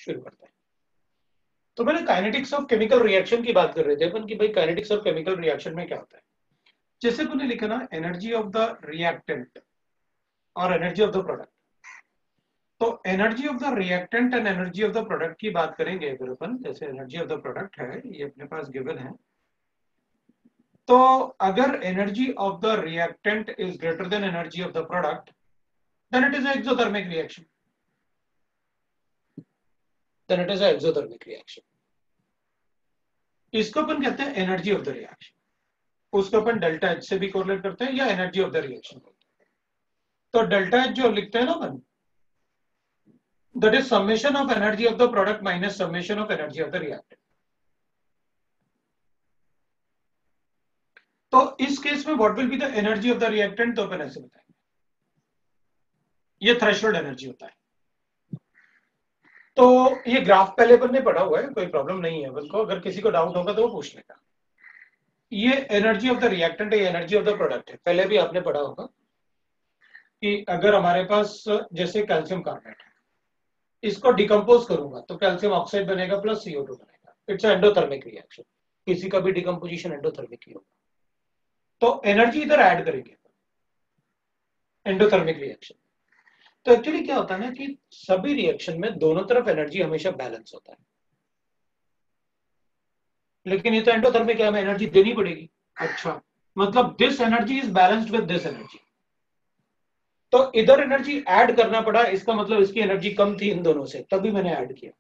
शुरू करते हैं। तो मैंने काइनेटिक्स ऑफ केमिकल रिएक्शन की बात कर रहे थे अपन कि भाई काइनेटिक्स ऑफ केमिकल रिएक्शन में क्या होता है। जैसे मैंने लिखा ना एनर्जी ऑफ द रिएक्टेंट और एनर्जी ऑफ द प्रोडक्ट। तो energy of the reactant and energy of the product की बात करेंगे अगर अपन, जैसे एनर्जी ऑफ द प्रोडक्ट है ये अपने पास गिवन है। तो अगर energy of the reactant is greater than energy of the product then it is exothermic reaction. Then it is exothermic reaction. इसको अपन कहते हैं एनर्जी ऑफ द रिएक्शन। उसको अपन डेल्टा एच से भी कोरिलेट करते हैं या एनर्जी ऑफ द रिएक्शन बोलते हैं। तो डेल्टा एच जो लिखते हैं ना अपन, that is summation of energy of the product minus summation of energy of the reactant. तो इस केस में what will be the energy of the reactant, तो अपन ऐसे बताएंगे ये थ्रेशोल्ड एनर्जी होता है। तो ये ग्राफ पहले अपन ने पढ़ा हुआ है, कोई प्रॉब्लम नहीं है अपन को, अगर किसी को डाउट होगा तो वो पूछ लेगा। ये एनर्जी ऑफ द रिएक्टेंट है, एनर्जी ऑफ द प्रोडक्ट है। पहले भी आपने पढ़ा होगा कि अगर हमारे पास जैसे कैल्शियम कार्बोनेट है, इसको डिकम्पोज करूंगा तो कैल्शियम ऑक्साइड बनेगा प्लस CO2 बनेगा। It's endothermic reaction. किसी का भी डिकम्पोजिशन एंडोथर्मिक ही होगा। तो एनर्जी इधर ऐड करेंगे एंडोथर्मिक रिएक्शन। तो एक्चुअली क्या होता है ना कि सभी रिएक्शन में दोनों तरफ एनर्जी हमेशा बैलेंस होता है, लेकिन ये तो एंडोथर्मिक है, हमें एनर्जी देनी पड़ेगी। अच्छा, मतलब this energy is balanced with this energy, तो इधर एनर्जी ऐड करना पड़ा। इसका मतलब इसकी एनर्जी कम थी इन दोनों से, तभी मैंने ऐड किया।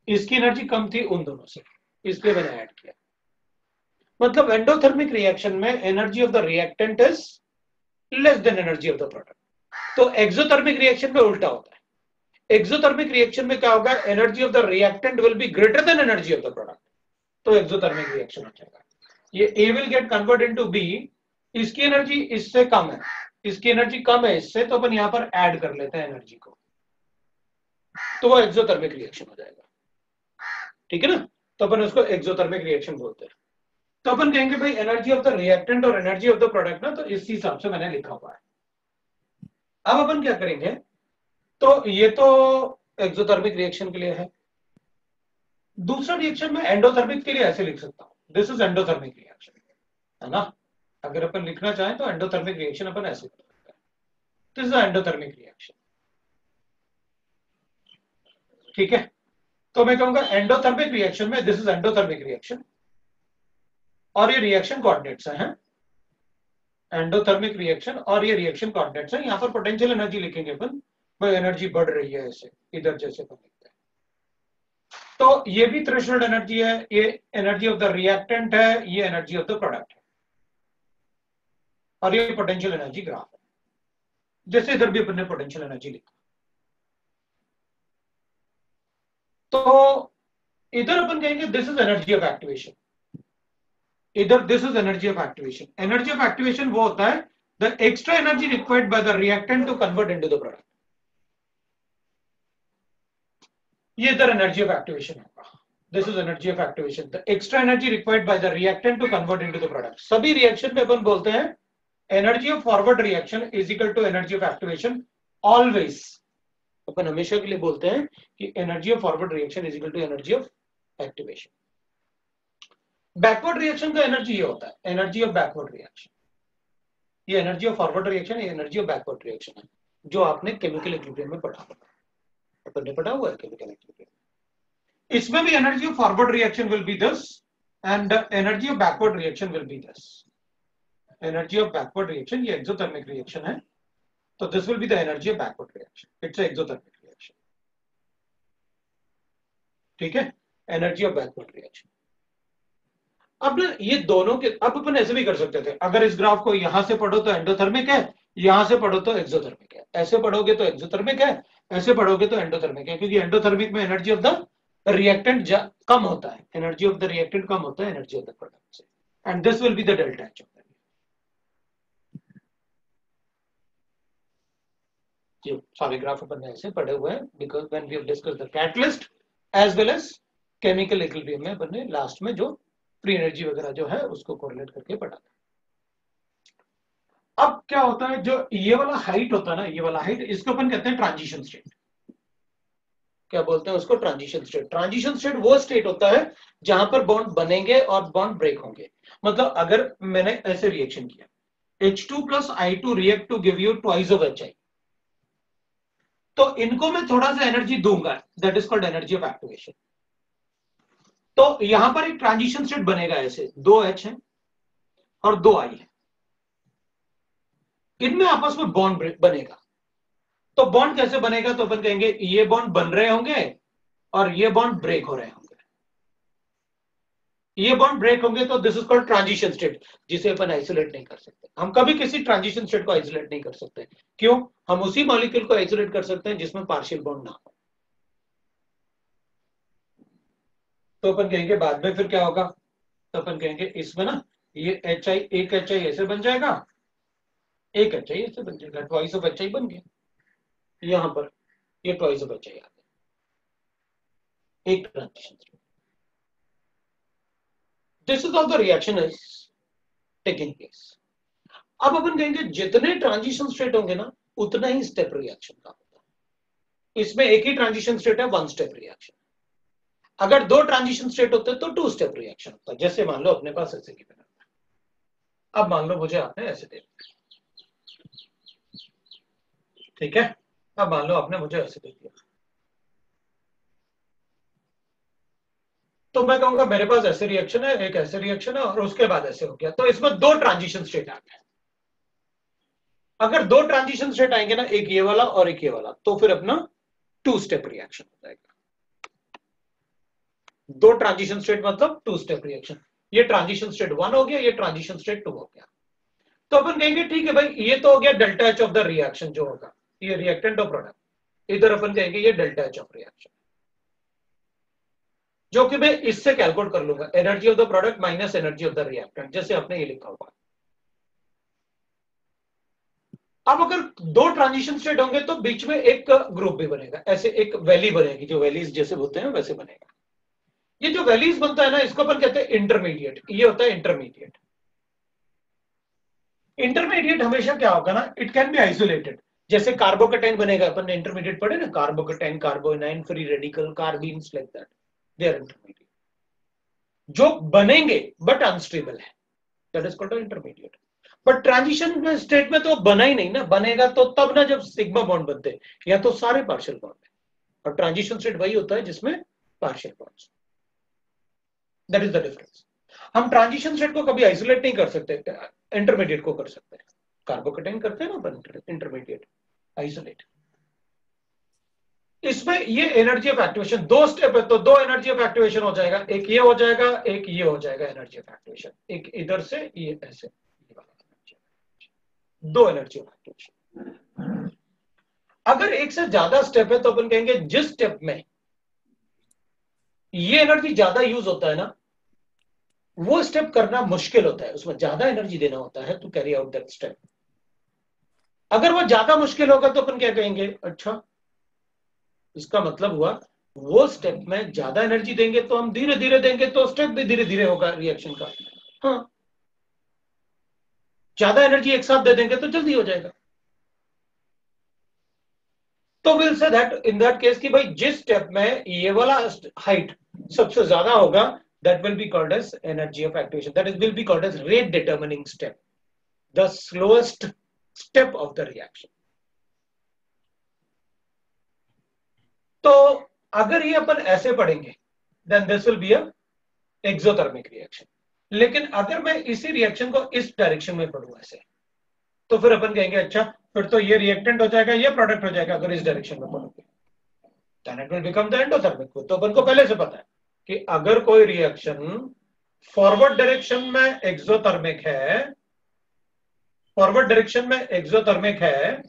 इसकी एनर्जी कम थी उन दोनों से, इसलिए मैंने ऐड किया। मतलब एंडोथर्मिक रिएक्शन में energy of the reactant is less than energy of the product. तो एक्सोथर्मिक रिएक्शन में उल्टा होता है। एक्सोथर्मिक रिएक्शन में क्या होगा, energy of the reactant will be greater than energy of the product, तो एक्सोथर्मिक रिएक्शन हो जाएगा। ये A will get convert into B, इसकी एनर्जी इससे कम है, इसकी एनर्जी कम है इससे, तो अपन यहां पर ऐड कर लेते हैं एनर्जी को, तो वो एक्सोथर्मिक रिएक्शन हो जाएगा। ठीक है ना, तो अपन उसको एक्सोथर्मिक रिएक्शन बोलते हैं। तो अपन कहेंगे भाई एनर्जी ऑफ द रिएक्टेंट और एनर्जी ऑफ द प्रोडक्ट ना, तो इस हिसाब से मैंने लिखा हुआ है। अब अपन क्या करेंगे, तो ये तो एक्सोथर्मिक रिएक्शन के लिए है। दूसरा रिएक्शन में एंडोथर्मिक के लिए ऐसे लिख सकता हूं, दिस इज एंडोथर्मिक रिएक्शन, है ना। अगर अपन लिखना चाहें तो एंडोथर्मिक रिएक्शन अपन ऐसे कर सकते हैं, दिस इज एंडोथर्मिक रिएक्शन। ठीक है, तो मैं कहूंगा एंडोथर्मिक रिएक्शन में दिस इज एंडोथर्मिक रिएक्शन, और ये रिएक्शन कोऑर्डिनेट्स हैं। एंडोथर्मिक रिएक्शन और ये रिएक्शन कोऑर्डिनेट्स हैं। यहां पर पोटेंशियल एनर्जी लिखेंगे अपन, भाई एनर्जी बढ़ रही है ऐसे, इधर जैसे अपन लिखते हैं। तो ये भी थ्रेशोल्ड एनर्जी है, ये एनर्जी ऑफ द रिएक्टेंट है, ये एनर्जी ऑफ द प्रोडक्ट है, और ये पोटेंशियल एनर्जी ग्राफ है, जैसे इधर भी अपन ने पोटेंशियल एनर्जी लिखा। तो इधर अपन कहेंगे this is energy of activation, इधर this is energy of activation. Energy of activation वो होता है the extra energy required by the reactant to convert into the product. ये इधर एनर्जी ऑफ एक्टिवेशन होगा, this is energy of activation, the extra energy required by the reactant to convert into the product. सभी reaction में अपन बोलते हैं energy of forward reaction is equal to energy of activation always. अपन हमेशा के लिए बोलते हैं कि energy of forward reaction is equal to energy of activation. Backward reaction का एनर्जी ये होता है, एनर्जी ऑफ बैकवर्ड रिएक्शन। ये एनर्जी ऑफ फॉरवर्ड रिएक्शन, ये एनर्जी ऑफ बैकवर्ड रिएक्शन है, जो आपने केमिकल इक्विलिब्रियम में पढ़ा होगा, अपन ने पढ़ा हुआ है केमिकल इक्विलिब्रियम। इसमें भी energy of forward reaction will B this and energy of backward reaction will B this. Energy of backward reaction ये एक्सोथर्मिक रिएक्शन है, तो this will be the energy of backward reaction, it's exothermic reaction. ठीक है, energy of backward reaction. अब ना ये दोनों के, अब अपन ऐसे भी कर सकते थे, अगर इस ग्राफ को यहां से पढ़ो तो एंडोथर्मिक है, यहां से पढ़ो तो एक्सोथर्मिक है, ऐसे पढ़ोगे तो एक्सोथर्मिक है, ऐसे पढ़ोगे तो एंडोथर्मिक है, क्योंकि एंडोथर्मिक में एनर्जी ऑफ द रिएक्टेंट कम होता है, एनर्जी ऑफ द रिएक्टेंट कम होता है एनर्जी ऑफ द प्रोडक्ट से, and this will be the delta H of the. जो सारे ग्राफ अपन ने ऐसे पढ़े हुए हैं, because when we have discussed the catalyst as well as chemical equilibrium में अपन ने लास्ट में जो फ्री एनर्जी वगैरह जो है उसको कोरिलेट करके पढ़ा था। अब क्या होता है, जो ये वाला हाइट होता है ना, ये वाला हाइट, इसको अपन कहते हैं ट्रांजिशन स्टेट। क्या बोलते हैं उसको, ट्रांजिशन स्टेट। ट्रांजिशन स्टेट वो स्टेट होता है जहां पर बॉन्ड बनेंगे और बॉन्ड ब्रेक होंगे। मतलब अगर मैंने ऐसे रिएक्शन किया, H2 plus I2 react to give you twice of HI, तो इनको मैं थोड़ा सा एनर्जी दूंगा, that is called energy of activation. तो यहां पर एक ट्रांजिशन स्टेट बनेगा, ऐसे 2 H है और 2 I है, इनमें आपस में बॉन्ड बनेगा। तो बॉन्ड कैसे बनेगा, तो अपन कहेंगे ये बॉन्ड बन रहे होंगे और ये बॉन्ड ब्रेक हो रहे होंगे। ये बॉन्ड ब्रेक होंगे तो this is called transition state, जिसे अपन आइसोलेट नहीं कर सकते। हम कभी किसी ट्रांजिशन स्टेट को आइसोलेट नहीं कर सकते। क्यों? हम उसी मॉलिक्यूल को आइसोलेट कर सकते हैं जिसमें पार्शियल बॉन्ड ना हो। तो अपन कहेंगे बाद में फिर क्या होगा, तो अपन कहेंगे इसमें ना ये HI, एक HI ऐसे बन जाएगा, एक HI ऐसे बन जाएगा, ट्वाइस ऑफ HI बन गया। यहां पर ये ट्वाइस ऑफ HI आ गया, एक transition state. This is how the reaction is taking place. अब अपन कहेंगे जितने ट्रांजिशन स्टेट होंगे ना उतना ही स्टेप रिएक्शन का होता है। इसमें एक ही ट्रांजिशन स्टेट है, 1 स्टेप रिएक्शन। अगर 2 ट्रांजिशन स्टेट होते तो 2 स्टेप रिएक्शन होता है। जैसे मान लो अपने पास ऐसे गिवन है, अब मान लो मुझे आपने ऐसे दे दिया, ठीक है। अब मान लो आपने मुझे ऐसे दे दिया, तो मैं कहूंगा मेरे पास ऐसे रिएक्शन है, एक ऐसे रिएक्शन है और उसके बाद ऐसे हो गया। तो इसमें 2 ट्रांजिशन स्टेट आ गए। अगर 2 ट्रांजिशन स्टेट आएंगे ना, एक ये वाला और एक ये वाला, तो फिर अपना 2 स्टेप रिएक्शन हो जाएगा। 2 ट्रांजिशन स्टेट मतलब 2 स्टेप रिएक्शन। ये ट्रांजिशन स्टेट 1 हो गया, ये ट्रांजिशन स्टेट 2 हो गया। तो अपन कहेंगे ठीक है भाई, ये तो हो गया delta H of the reaction जो होगा, ये रिएक्टेंट और प्रोडक्ट। इधर अपन कहेंगे ये डेल्टा एच ऑफ रिएक्शन, जो कि मैं इससे कैलकुलेट कर लूंगा, energy of the product minus energy of the reactant, जैसे आपने ये लिखा हुआ। अब अगर 2 ट्रांजिशन स्टेट होंगे तो बीच में एक ग्रुप भी बनेगा, ऐसे एक वैली बनेगी, जो वैलीज जैसे बोलते हैं वैसे बनेगा। ये जो वैलीज बनता है ना, इसको अपन कहते हैं इंटरमीडिएट। ये होता है इंटरमीडिएट। इंटरमीडिएट हमेशा क्या होगा ना, इट कैन बी आइसोलेटेड। जैसे कार्बोकेटाइन बनेगा, अपन ने इंटरमीडिएट पढ़े ना, carbocation, carbanion, free radical, carbenes, like that, they are intermediate. जो बनेंगे बट अनस्टेबल है, that is called intermediate. But transition state में तो बना ही नहीं ना, बनेगा तो तब ना जब सिग्मा बॉन्ड बनते हैं, या तो सारे पार्शियल बॉन्ड है। और ट्रांजिशन स्टेट वही होता है जिसमें partial bonds, that is the difference. हम ट्रांजिशन स्टेट को कभी आइसोलेट नहीं कर सकते, इंटरमीडिएट को कर सकते हैं। कार्बोकेटाइन करते हैं ना अपन इंटरमीडिएट आइसोलेट। इसमें ये एनर्जी ऑफ एक्टिवेशन 2 स्टेप है, तो 2 एनर्जी ऑफ एक्टिवेशन हो जाएगा, एक ये हो जाएगा, एक ये हो जाएगा एनर्जी ऑफ एक्टिवेशन, एक इधर से ये ऐसे, ये वाला 2 एनर्जी ऑफ एक्टिवेशन। अगर एक से ज्यादा स्टेप है तो अपन कहेंगे जिस स्टेप में ये एनर्जी ज्यादा यूज होता है ना, वो स्टेप करना मुश्किल होता है, उसमें ज्यादा एनर्जी देना होता है to carry out that step. अगर वो ज्यादा मुश्किल होगा तो अपन क्या कहेंगे, अच्छा इसका मतलब हुआ वो स्टेप में ज्यादा एनर्जी देंगे तो हम धीरे धीरे देंगे, तो स्टेप भी धीरे धीरे होगा रिएक्शन का। हाँ, ज्यादा एनर्जी एक साथ दे देंगे तो जल्दी हो जाएगा। तो will say that in that case कि भाई जिस स्टेप में ये वाला हाइट सबसे ज्यादा होगा, that will be called as energy of activation, that is will be called as rate determining step, the slowest step of the reaction. तो अगर ये अपन ऐसे पढ़ेंगे then this will be a exothermic reaction। लेकिन अगर मैं इसी रिएक्शन को इस डायरेक्शन में पढ़ूं ऐसे, तो फिर अपन कहेंगे अच्छा फिर तो ये रिएक्टेंट हो जाएगा, ये प्रोडक्ट हो जाएगा। अगर इस डायरेक्शन में पढ़ोगे then it will become the endothermic। तो अपन को पहले से पता है कि अगर कोई रिएक्शन फॉरवर्ड डायरेक्शन में एक्सोथर्मिक है, फॉरवर्ड डायरेक्शन में एक्सोथर्मिक है,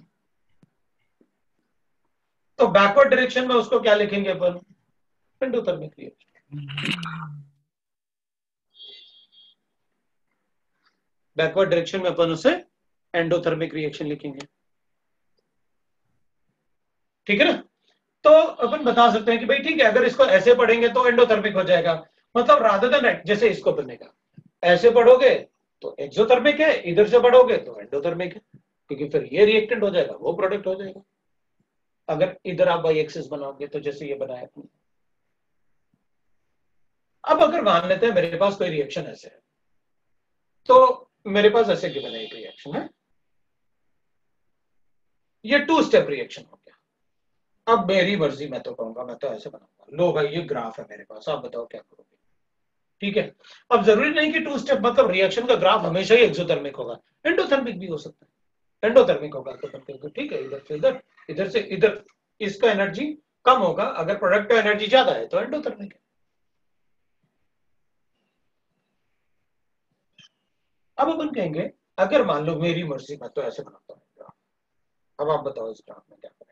तो बैकवर्ड डायरेक्शन में उसको क्या लिखेंगे अपन, एंडोथर्मिक रिएक्शन। बैकवर्ड डायरेक्शन में अपन उसे एंडोथर्मिक रिएक्शन लिखेंगे, ठीक है ना। तो अपन बता सकते हैं कि भाई ठीक है, अगर इसको ऐसे पढ़ेंगे तो एंडोथर्मिक हो जाएगा, मतलब रादर देन जैसे इसको बनेगा, ऐसे पढ़ोगे तो एक्सोथर्मिक है, इधर से पढ़ोगे तो एंडोथर्मिक है, क्योंकि फिर ये रिएक्टेंट हो जाएगा, वो प्रोडक्ट हो जाएगा। अगर इधर आप वाई एक्सिस बनाओगे तो जैसे ये बनाया आपने। अब अगर मान लेते हैं मेरे पास कोई रिएक्शन ऐसे है, तो मेरे पास ऐसे गिवन है एक रिएक्शन है, ये 2 स्टेप रिएक्शन हो गया। अब मेरी मर्जी, मैं तो कहूंगा, मैं तो ऐसे बनाऊंगा, लो भाई ये ग्राफ है मेरे पास, आप बताओ क्या करोगे। ठीक है, अब जरूरी नहीं कि 2 स्टेप मतलब रिएक्शन का ग्राफ हमेशा ही एक्सोथर्मिक होगा, एंडोथर्मिक भी हो सकता है। एंडोथर्मिक होगा तो ठीक है, इधर से इधर, इधर से इधर, इसका एनर्जी कम होगा, अगर प्रोडक्ट का एनर्जी ज्यादा है तो एंडोथर्मिक है। अब अपन कहेंगे अगर मान लो मेरी मर्जी, मैं तो ऐसे बनाता हूँ ग्राफ, अब आप बताओ इस ग्राफ में क्या करें।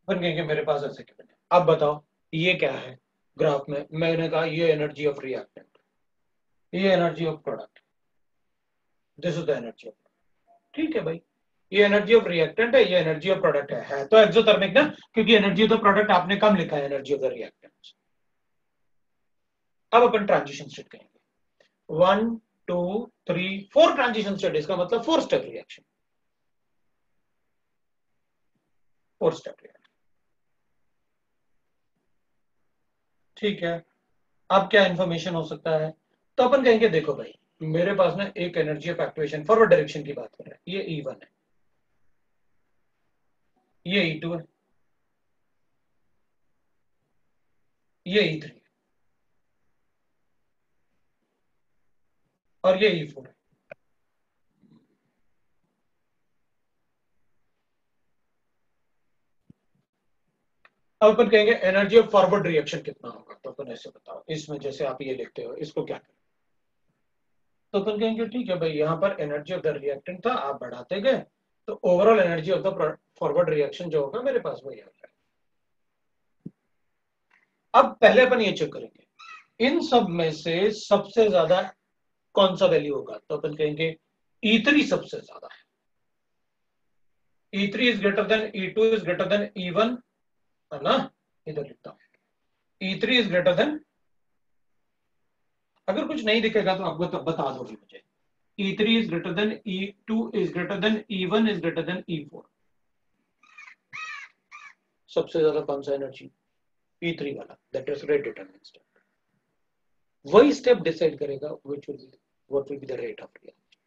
अपन कहेंगे मेरे पास ऐसे क्या बने, अब बताओ ये क्या है ग्राफ में, मैंने कहा ये एनर्जी ऑफ रिएक्टेंट, ये energy of product, this is the energy of, ठीक है भाई, ये एनर्जी ऑफ रिएक्टेंट है, ये एनर्जी ऑफ प्रोडक्ट है तो एक्सोथर्मिक ना, क्योंकि एनर्जी ऑफ द प्रोडक्ट आपने कम लिखा है एनर्जी ऑफ द रिएक्टेंट। अब अपन ट्रांजिशन स्टेट कहेंगे, 1 2 3 4 ट्रांजिशन स्टेट, इसका मतलब 4 स्टेप रिएक्शन, 4 स्टेप रिएक्शन। ठीक है, अब क्या इंफॉर्मेशन हो सकता है, तो अपन कहेंगे देखो भाई मेरे पास ना एक energy of activation forward direction की बात कर रहे हैं, ये E1 है, ये E2 है, ये E3 है, और ये E4 है। अब अपन कहेंगे एनर्जी ऑफ फॉरवर्ड रिएक्शन कितना होगा, तो अपन ऐसे बताओ, इसमें जैसे आप ये लिखते हो इसको क्या करें, तो अपन कहेंगे ठीक है भाई यहाँ पर एनर्जी ऑफ द रिएक्टेंट था, आप बढ़ाते गए तो overall energy of the forward reaction जो होगा मेरे पास वही आ जाएगा। अब पहले अपन ये चेक करेंगे इन सब में से सबसे ज्यादा कौन सा वैल्यू होगा, तो अपन कहेंगे E3 सबसे ज्यादा है, E3 is greater then E2 is greater then E1, है ना, इधर लिखता हूं E3 इज ग्रेटर देन, अगर कुछ नहीं दिखेगा तो आपको तब बता दोगे मुझे, E3 is greater than E2 is greater than E1 is greater than E4, सबसे ज्यादा कौन सा एनर्जी, E3 वाला, that is rate determining step, वही स्टेप डिसाइड करेगा which will what will be the rate of reaction,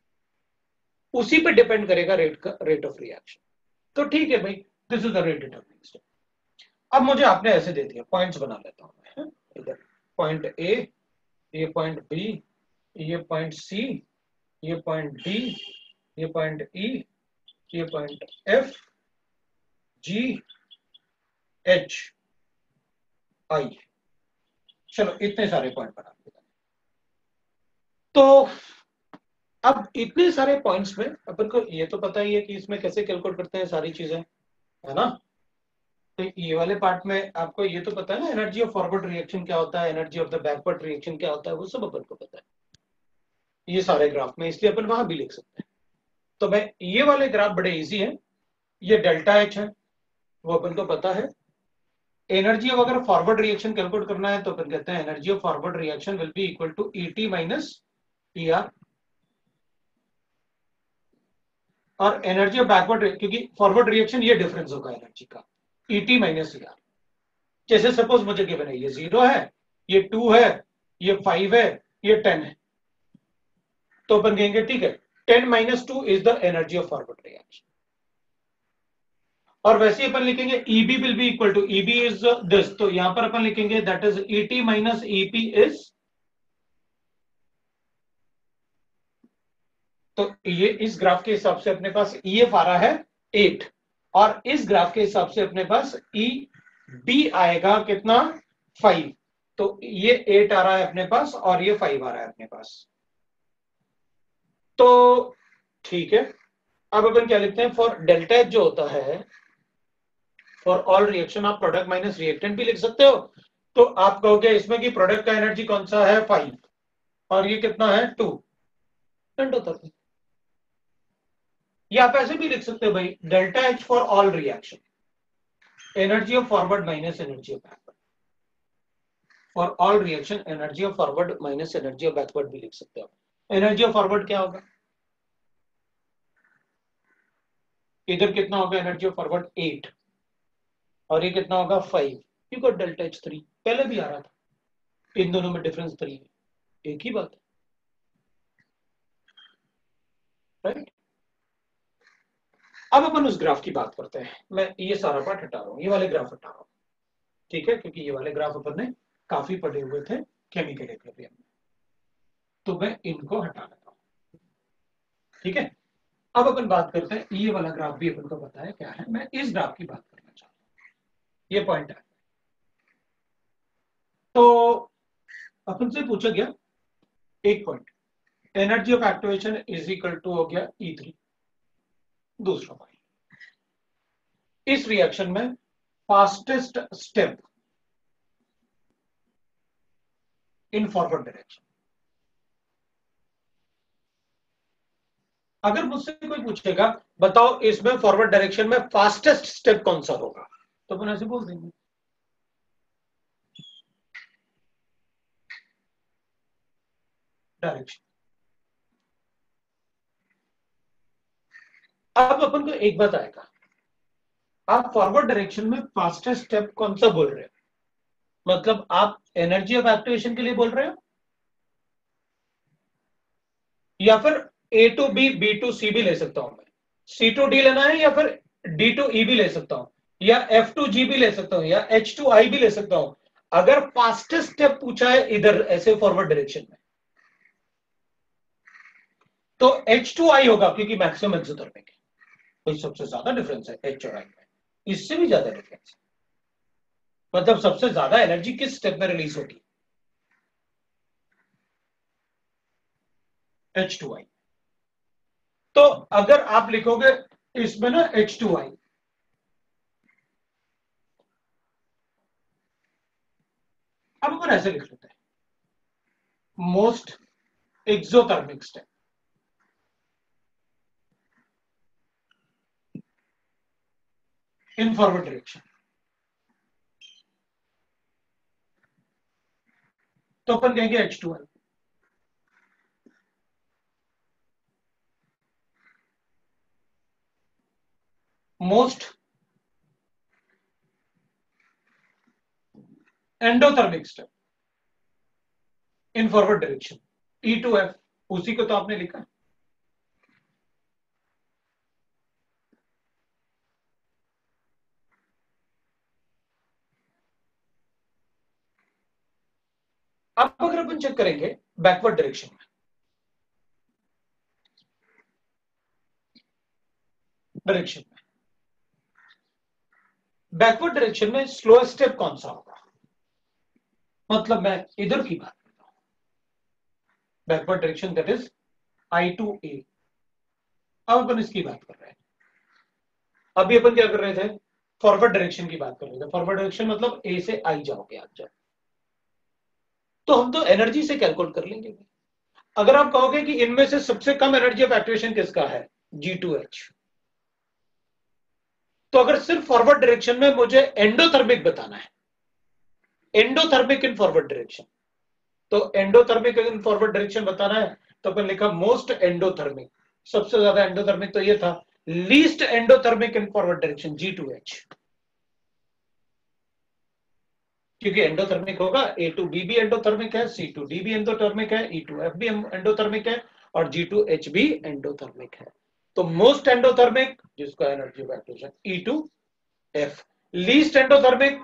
उसी पे depend करेगा रेट का, रेट ऑफ रिएक्शन। तो ठीक है भाई, this is the rate determining step. अब मुझे आपने ऐसे दे दिया, पॉइंट्स बना लेता हूं मैं, इधर पॉइंट ए, ये पॉइंट बी, ये पॉइंट सी, ये पॉइंट डी, ये पॉइंट ई, ये point F G H I, चलो इतने सारे पॉइंट बना दिए। तो अब इतने सारे पॉइंट्स में अपन को ये तो पता ही है कि इसमें कैसे कैलकुलेट करते हैं सारी चीजें, है ना, तो ये वाले पार्ट में आपको ये तो पता है ना एनर्जी ऑफ फॉरवर्ड रिएक्शन क्या होता है, energy of the backward reaction क्या होता है, वो सब अपन को पता है ये सारे ग्राफ में, इसलिए अपन वहां भी लिख सकते हैं। तो भाई ये वाले ग्राफ बड़े इजी हैं, ये डेल्टा एच है वो अपन को पता है, एनर्जी ऑफ अगर फॉरवर्ड रिएक्शन कैलकुलेट करना है तो अपन कहते हैं energy of forward reaction will be equal to ET minus ER, और एनर्जी ऑफ बैकवर्ड, क्योंकि फॉरवर्ड रिएक्शन ये डिफरेंस होगा एनर्जी का, ईटी माइनस ईआर। जैसे सपोज मुझे गिवन है ये 0 है, ये 2 है, ये 5 है, ये 10 है, तो अपन कहेंगे ठीक है 10 minus 2 is the energy of forward reaction, और वैसे अपन लिखेंगे EB will be equal to, EB is this, तो यहां पर अपन लिखेंगे that is ET minus EP is, तो ये इस ग्राफ के हिसाब से अपने पास EF आ रहा है 8, और इस ग्राफ के हिसाब से अपने पास EB आएगा कितना 5, तो ये 8 आ रहा है अपने पास और ये 5 आ रहा है अपने पास। तो ठीक है, अब अपन क्या लिखते हैं, फॉर डेल्टा एच जो होता है फॉर ऑल रिएक्शन, आप प्रोडक्ट माइनस रिएक्टेंट भी लिख सकते हो, तो आप कहोगे इसमें कि प्रोडक्ट का एनर्जी कौन सा है 5 और ये कितना है 2, एंडोथर्मिक। या आप ऐसे भी लिख सकते हो भाई, delta H for all reaction, energy of forward minus energy of backward. For all reaction energy of forward minus energy of backward भी लिख सकते हो। एनर्जी ऑफ फॉरवर्ड क्या होगा, इधर कितना होगा एनर्जी ऑफ फॉरवर्ड 8 और ये कितना होगा 5, यू गॉट डेल्टा एच 3। पहले भी आ रहा था, इन दोनों में डिफरेंस 3 है, एक ही बात है, राइट। अब अपन उस ग्राफ की बात करते हैं। मैं ये सारा पार्ट हटा रहा हूं, ये वाले ग्राफ हटा रहा हूं, ठीक है, क्योंकि ये वाले ग्राफ अपन ने काफी पढ़े हुए थे केमिकल इक्विलिब्रियम में, तो मैं इनको हटा लेता हूं, ठीक है। अब अपन बात करते हैं, ये वाला ग्राफ भी अपन को पता है क्या है, मैं इस ग्राफ की बात करना चाहता हूं, ये पॉइंट है। तो अपन से पूछा गया एक point, energy of activation is equal to हो गया E3। दूसरा पॉइंट, इस रिएक्शन में fastest step in forward direction. अगर मुझसे कोई पूछेगा बताओ इसमें फॉरवर्ड डायरेक्शन में फास्टेस्ट स्टेप कौन सा होगा, तो अपन ऐसे बोल देंगे डायरेक्शन। अब अपन को एक बात आएगा, आप फॉरवर्ड डायरेक्शन में फास्टेस्ट स्टेप कौन सा बोल रहे हो, मतलब आप एनर्जी ऑफ एक्टिवेशन के लिए बोल रहे हो, या फिर A to B, B to C भी ले सकता हूं मैं, C टू D लेना है, या फिर D टू E भी ले सकता हूं, या F टू G भी ले सकता हूं, या H टू I भी ले सकता हूं। अगर फास्टेस्ट स्टेप पूछा है इधर ऐसे फॉरवर्ड डायरेक्शन में, तो H टू I होगा, क्योंकि मैक्सिमम एक्सोथर्मिक है, तो सबसे ज्यादा डिफरेंस है H और I में, इससे भी ज्यादा डिफरेंस है, मतलब सबसे ज्यादा एनर्जी किस स्टेप में रिलीज होगी, H2I। तो अगर आप लिखोगे इसमें ना H2I, अब अपन ऐसे लिख लेते हैं, most exothermic step in forward direction, तो अपन कहेंगे H2I। Most endothermic step in forward direction, E2F, उसी को तो आपने लिखा। अब अगर अपन चेक करेंगे बैकवर्ड डायरेक्शन में, बैकवर्ड डायरेक्शन में स्लो स्टेप कौन सा होगा, मतलब मैं इधर की बात करता हूं, backward direction that is I2A। अब अपन इसकी बात कर रहे हैं, अभी अपन क्या कर रहे थे, फॉरवर्ड डायरेक्शन की बात कर रहे थे। फॉरवर्ड डायरेक्शन मतलब A से I जाओगे आप जब, तो हम तो एनर्जी से कैलकुलेट कर लेंगे। अगर आप कहोगे कि इनमें से सबसे कम एनर्जी ऑफ एक्टिवेशन किसका है, G2H, तो अगर सिर्फ फॉरवर्ड डायरेक्शन में मुझे एंडोथर्मिक बताना है, एंडोथर्मिक इन फॉरवर्ड डायरेक्शन, तो एंडोथर्मिक इन फॉरवर्ड डायरेक्शन बताना है, तो अपन लिखा मोस्ट एंडोथर्मिक, सबसे ज्यादा एंडोथर्मिक तो ये था, लीस्ट एंडोथर्मिक इन फॉरवर्ड डायरेक्शन G2H, क्योंकि एंडोथर्मिक होगा, A टू B भी एंडोथर्मिक है, C टू D भी एंडोथर्मिक है, E2F भी एंडोथर्मिक है, और G2H भी एंडोथर्मिक है। तो मोस्ट एंडोथर्मिक जिसका energy of activation E2F, least endothermic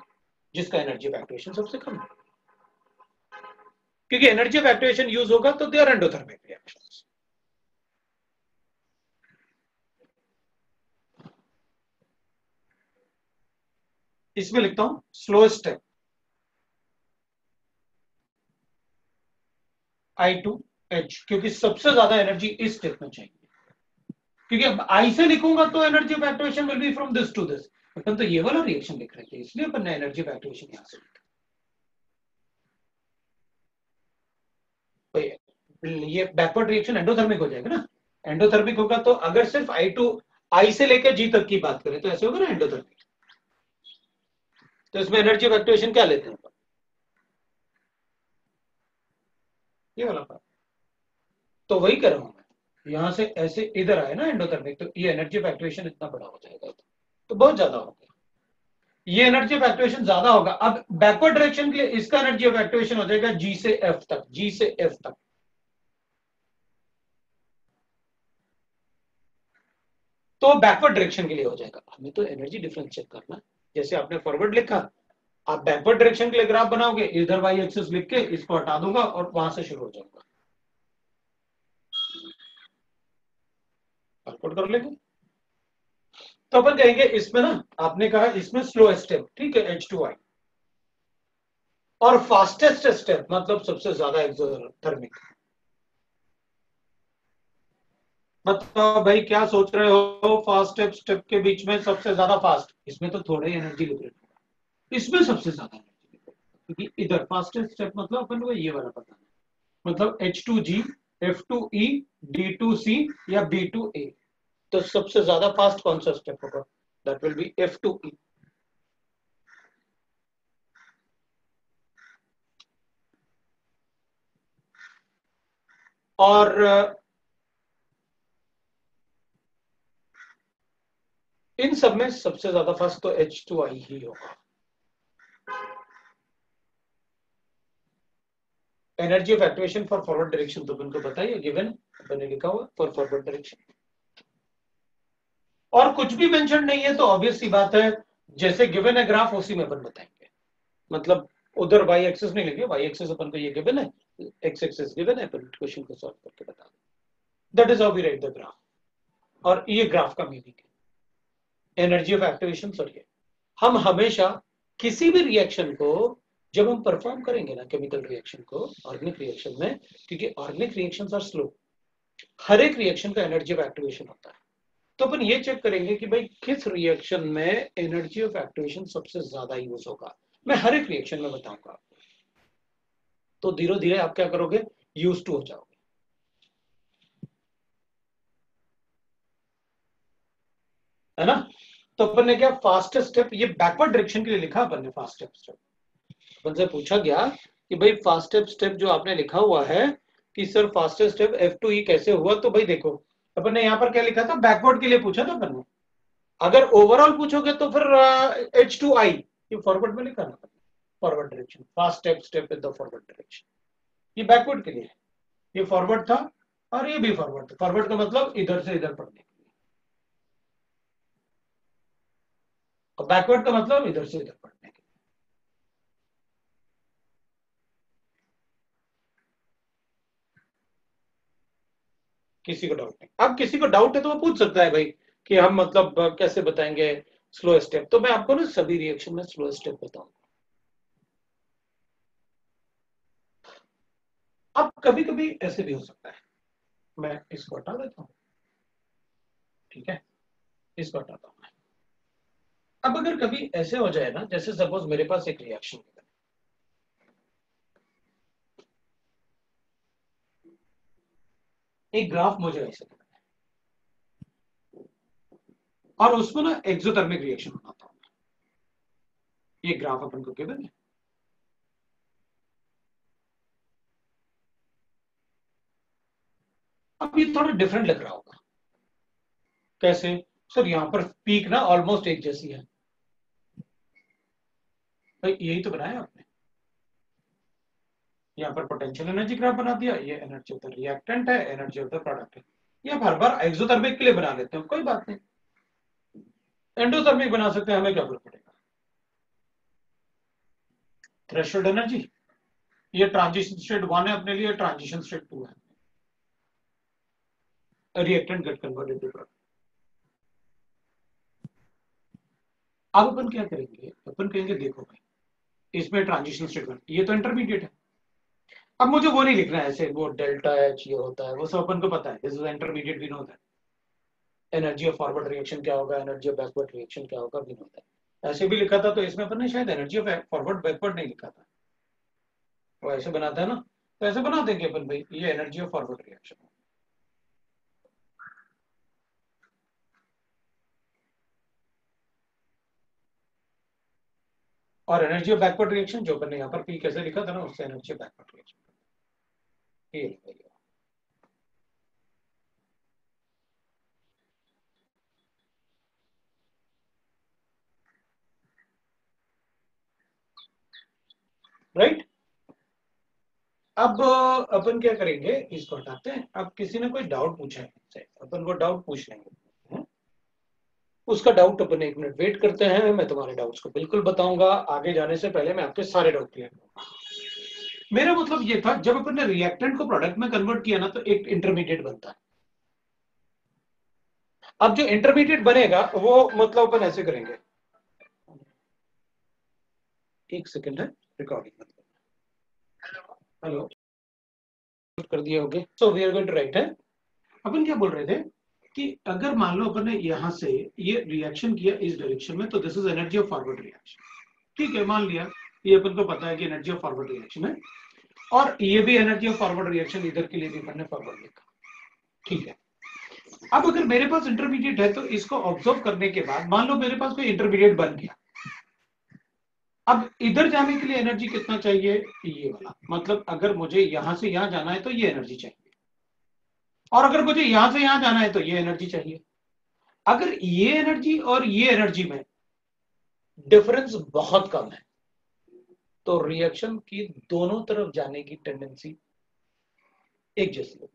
जिसका एनर्जी ऑफ एक्टिवेशन सबसे कम है, क्योंकि एनर्जी ऑफ एक्टिवेशन यूज होगा तो दे आर एंडोथर्मिक रिएक्शंस। इसमें लिखता हूं स्लो स्टेप I2H, क्योंकि सबसे ज्यादा एनर्जी इस स्टेप में चाहिए, क्योंकि अब I से लिखूंगा तो energy of activation will be from this to this, अपन तो ये वाला रिएक्शन लिख रहे थे, इसलिए अपन ने एनर्जी ऑफ एक्टिवेशन यहां से लिखा। ये बैकवर्ड रिएक्शन एंडोथर्मिक हो जाएगा ना, एंडोथर्मिक होगा तो अगर सिर्फ आई से लेकर जी तक की बात करें तो ऐसे होगा ना एंडोथर्मिक। तो इसमें एनर्जी ऑफ एक्टिवेशन क्या लेते हैं, ये वाला पार्ट। तो वही कर रहा हूं मैं, यहां से ऐसे इधर आए ना एंडोथर्मिक, तो ये एनर्जी ऑफ एक्टिवेशन इतना बड़ा हो जाएगा, तो बहुत ज्यादा होगा, ये एनर्जी ऑफ एक्टिवेशन ज्यादा होगा। अब बैकवर्ड डायरेक्शन के लिए इसका एनर्जी ऑफ एक्टिवेशन हो जाएगा जी से एफ तक, जी से एफ तक। तो बैकवर्ड डायरेक्शन के लिए हो जाएगा। हमें तो एनर्जी डिफरेंस चेक करना, जैसे आपने फॉरवर्ड लिखा, आप बैकवर्ड डायरेक्शन के लिए ग्राफ बनाओगे, इधर वाई एक्सिस लिख के इसको हटा दूंगा और वहां से शुरू हो जाऊंगा, वर्कआउट कर लेंगे। तो अपन कहेंगे इसमें ना, आपने कहा इसमें स्लो स्टेप, ठीक है, H2I, और फास्टेस्ट स्टेप मतलब सबसे ज्यादा एक्सोथर्मिक। मतलब भाई क्या सोच रहे हो, फास्ट स्टेप के बीच में सबसे ज्यादा फास्ट, इसमें तो थोड़ा ही एनर्जी लिबरेट होगा, इसमें सबसे ज्यादा एनर्जी लिबरेट, क्योंकि इधर फास्टेस्ट स्टेप मतलब अपन को ये वाला पता है, मतलब H2G, F2E, D2C या B2A। तो सबसे ज्यादा फास्ट कौन सा स्टेप होगा, दैट विल बी F2E। और इन सब में सबसे ज्यादा फास्ट तो H2I ही होगा। Energy of activation for forward direction तो अपन को पता ही है, गिवन, अपन ने लिखा हुआ फॉर फॉरवर्ड डायरेक्शन, और कुछ भी मेंशन नहीं है तो ऑब्वियस सी बात है, जैसे गिवन है ग्राफ उसी में अपन बताएंगे। मतलब उधर वाई एक्सिस नहीं लेंगे, वाई एक्सिस अपन को ये गिवन है, एक्स एक्सिस गिवन है, अपन क्वेश्चन को सॉल्व करके बता दें, that is how we write the graph. और ये ग्राफ का मीनिंग है एनर्जी ऑफ एक्टिवेशन। सॉरी, हम हमेशा किसी भी रिएक्शन को जब हम परफॉर्म करेंगे ना, केमिकल रिएक्शन को ऑर्गेनिक रिएक्शन में, क्योंकि ऑर्गेनिक रिएक्शंस आर स्लो, हर एक रिएक्शन का एनर्जी ऑफ एक्टिवेशन होता है, तो अपन ये चेक करेंगे कि भाई किस रिएक्शन में एनर्जी ऑफ एक्टिवेशन सबसे ज्यादा यूज होगा। मैं हर एक रिएक्शन में बताऊंगा आपको, तो धीरे धीरे आप क्या करोगे, यूज टू हो जाओगे, है ना। तो अपन ने क्या, फास्ट स्टेप, ये बैकवर्ड डायरेक्शन के लिए लिखा अपन ने फास्ट स्टेप। अपन से पूछा गया कि भाई फास्ट स्टेप जो आपने लिखा हुआ है कि सर फास्ट स्टेप F2E कैसे हुआ, तो भाई देखो अपन ने यहाँ पर क्या लिखा था, बैकवर्ड के लिए पूछा था अपन ने। अगर ओवरऑल पूछोगे तो फिर H2I, ये फॉरवर्ड में लिखा ना, forward direction, fast step, step in the forward direction, ये बैकवर्ड के लिए, ये फॉरवर्ड था और ये भी फॉरवर्ड था। फॉरवर्ड का मतलब इधर से इधर पढ़ने के लिए, और बैकवर्ड का मतलब इधर से इधर पढ़ने के लिए। किसी को डाउट नहीं, अब किसी को डाउट है तो वो पूछ सकता है भाई कि हम मतलब कैसे बताएंगे स्लो स्टेप, तो मैं आपको ना सभी रिएक्शन में स्लो स्टेप बताऊंगा। अब कभी कभी ऐसे भी हो सकता है, मैं इसको हटा देता हूं, ठीक है, इसको हटाता हूं मैं। अब अगर कभी ऐसे हो जाए ना, जैसे सपोज मेरे पास एक रिएक्शन है, एक ग्राफ मुझे ऐसे करना है, और उसको ना एक्सोथर्मिक रिएक्शन बनाता हूं, ये ग्राफ अपन को गिवन है। अब ये थोड़ा डिफरेंट लग रहा होगा, कैसे सर, यहां पर पीक ना ऑलमोस्ट एक जैसी है, भाई यही तो बनाया आपने, यहाँ पर पोटेंशियल एनर्जी ग्राफ बना दिया, ये एनर्जी ऑफ द रिएक्टेंट है, एनर्जी ऑफ द प्रोडक्ट है। ये आप हर बार एक्सोथर्मिक के लिए बना लेते हैं, कोई बात नहीं, एंडोथर्मिक बना सकते हैं, हमें क्या फर्क पड़ेगा। थ्रेशोल्ड एनर्जी, ये ट्रांजिशन स्टेट 1 है अपने लिए, ट्रांजिशन स्टेट 2 है, reactant get converted to product. अब अपन क्या करेंगे, अपन कहेंगे देखो भाई इसमें ट्रांजिशन स्टेट 1, ये तो इंटरमीडिएट है। अब मुझे वो नहीं लिखना है ऐसे, वो डेल्टा एच ये होता है, वो सब अपन को पता है, दिस इज इंटरमीडिएट, भी होता है। एनर्जी ऑफ फॉरवर्ड रिएक्शन क्या होगा, एनर्जी ऑफ बैकवर्ड रिएक्शन क्या होगा, भी होता है। ऐसे भी लिखा था तो इसमें अपन ने शायद एनर्जी ऑफ फॉरवर्ड बैकवर्ड नहीं लिखा था, वो ऐसे बनाता है ना, तो ऐसे बना देंगे अपन भाई, ये एनर्जी ऑफ फॉरवर्ड रिएक्शन। और एनर्जी ऑफ बैकवर्ड रिएक्शन जो अपन ने यहाँ पर पी कैसे लिखा था ना, उससे एनर्जी ऑफ बैकवर्ड रिएक्शन ये। राइट। अब अपन क्या करेंगे, इसको हटाते हैं। अब किसी ने कोई डाउट पूछा है मुझसे, अपन को डाउट पूछ लेंगे। उसका डाउट अपन 1 मिनट वेट करते हैं, मैं तुम्हारे डाउट्स को बिल्कुल बताऊंगा। आगे जाने से पहले मैं आपके सारे डाउट क्लियर करूंगा। मेरा मतलब ये था, जब अपन ने रिएक्टेंट को प्रोडक्ट में कन्वर्ट किया ना, तो एक इंटरमीडिएट बनता है। अब जो इंटरमीडिएट बनेगा वो मतलब अपन ऐसे करेंगे, एक सेकेंड है, रिकॉर्डिंग हेलो कर दिया। Okay, so we are going to write है। अपन क्या बोल रहे थे कि अगर मान लो अपन ने यहां से ये रिएक्शन किया इस डायरेक्शन में, तो this is energy of forward reaction. ठीक है, मान लिया ये अपन को पता है कि एनर्जी ऑफ फॉरवर्ड रिएक्शन है, और ये भी एनर्जी ऑफ फॉरवर्ड रिएक्शन इधर के लिए भी अपन ने फॉरवर्ड लिखा। ठीक है, अब अगर मेरे पास इंटरमीडिएट है, तो इसको ऑब्जर्व करने के बाद मान लो मेरे पास कोई इंटरमीडिएट बन गया। अब इधर जाने के लिए एनर्जी कितना चाहिए, ये वाला। मतलब अगर मुझे यहां से यहां जाना है तो ये एनर्जी चाहिए, और अगर मुझे यहां से यहां जाना है तो ये एनर्जी चाहिए। अगर ये एनर्जी और ये एनर्जी में डिफरेंस बहुत कम है, तो रिएक्शन की दोनों तरफ जाने की टेंडेंसी एक जैसी होगी।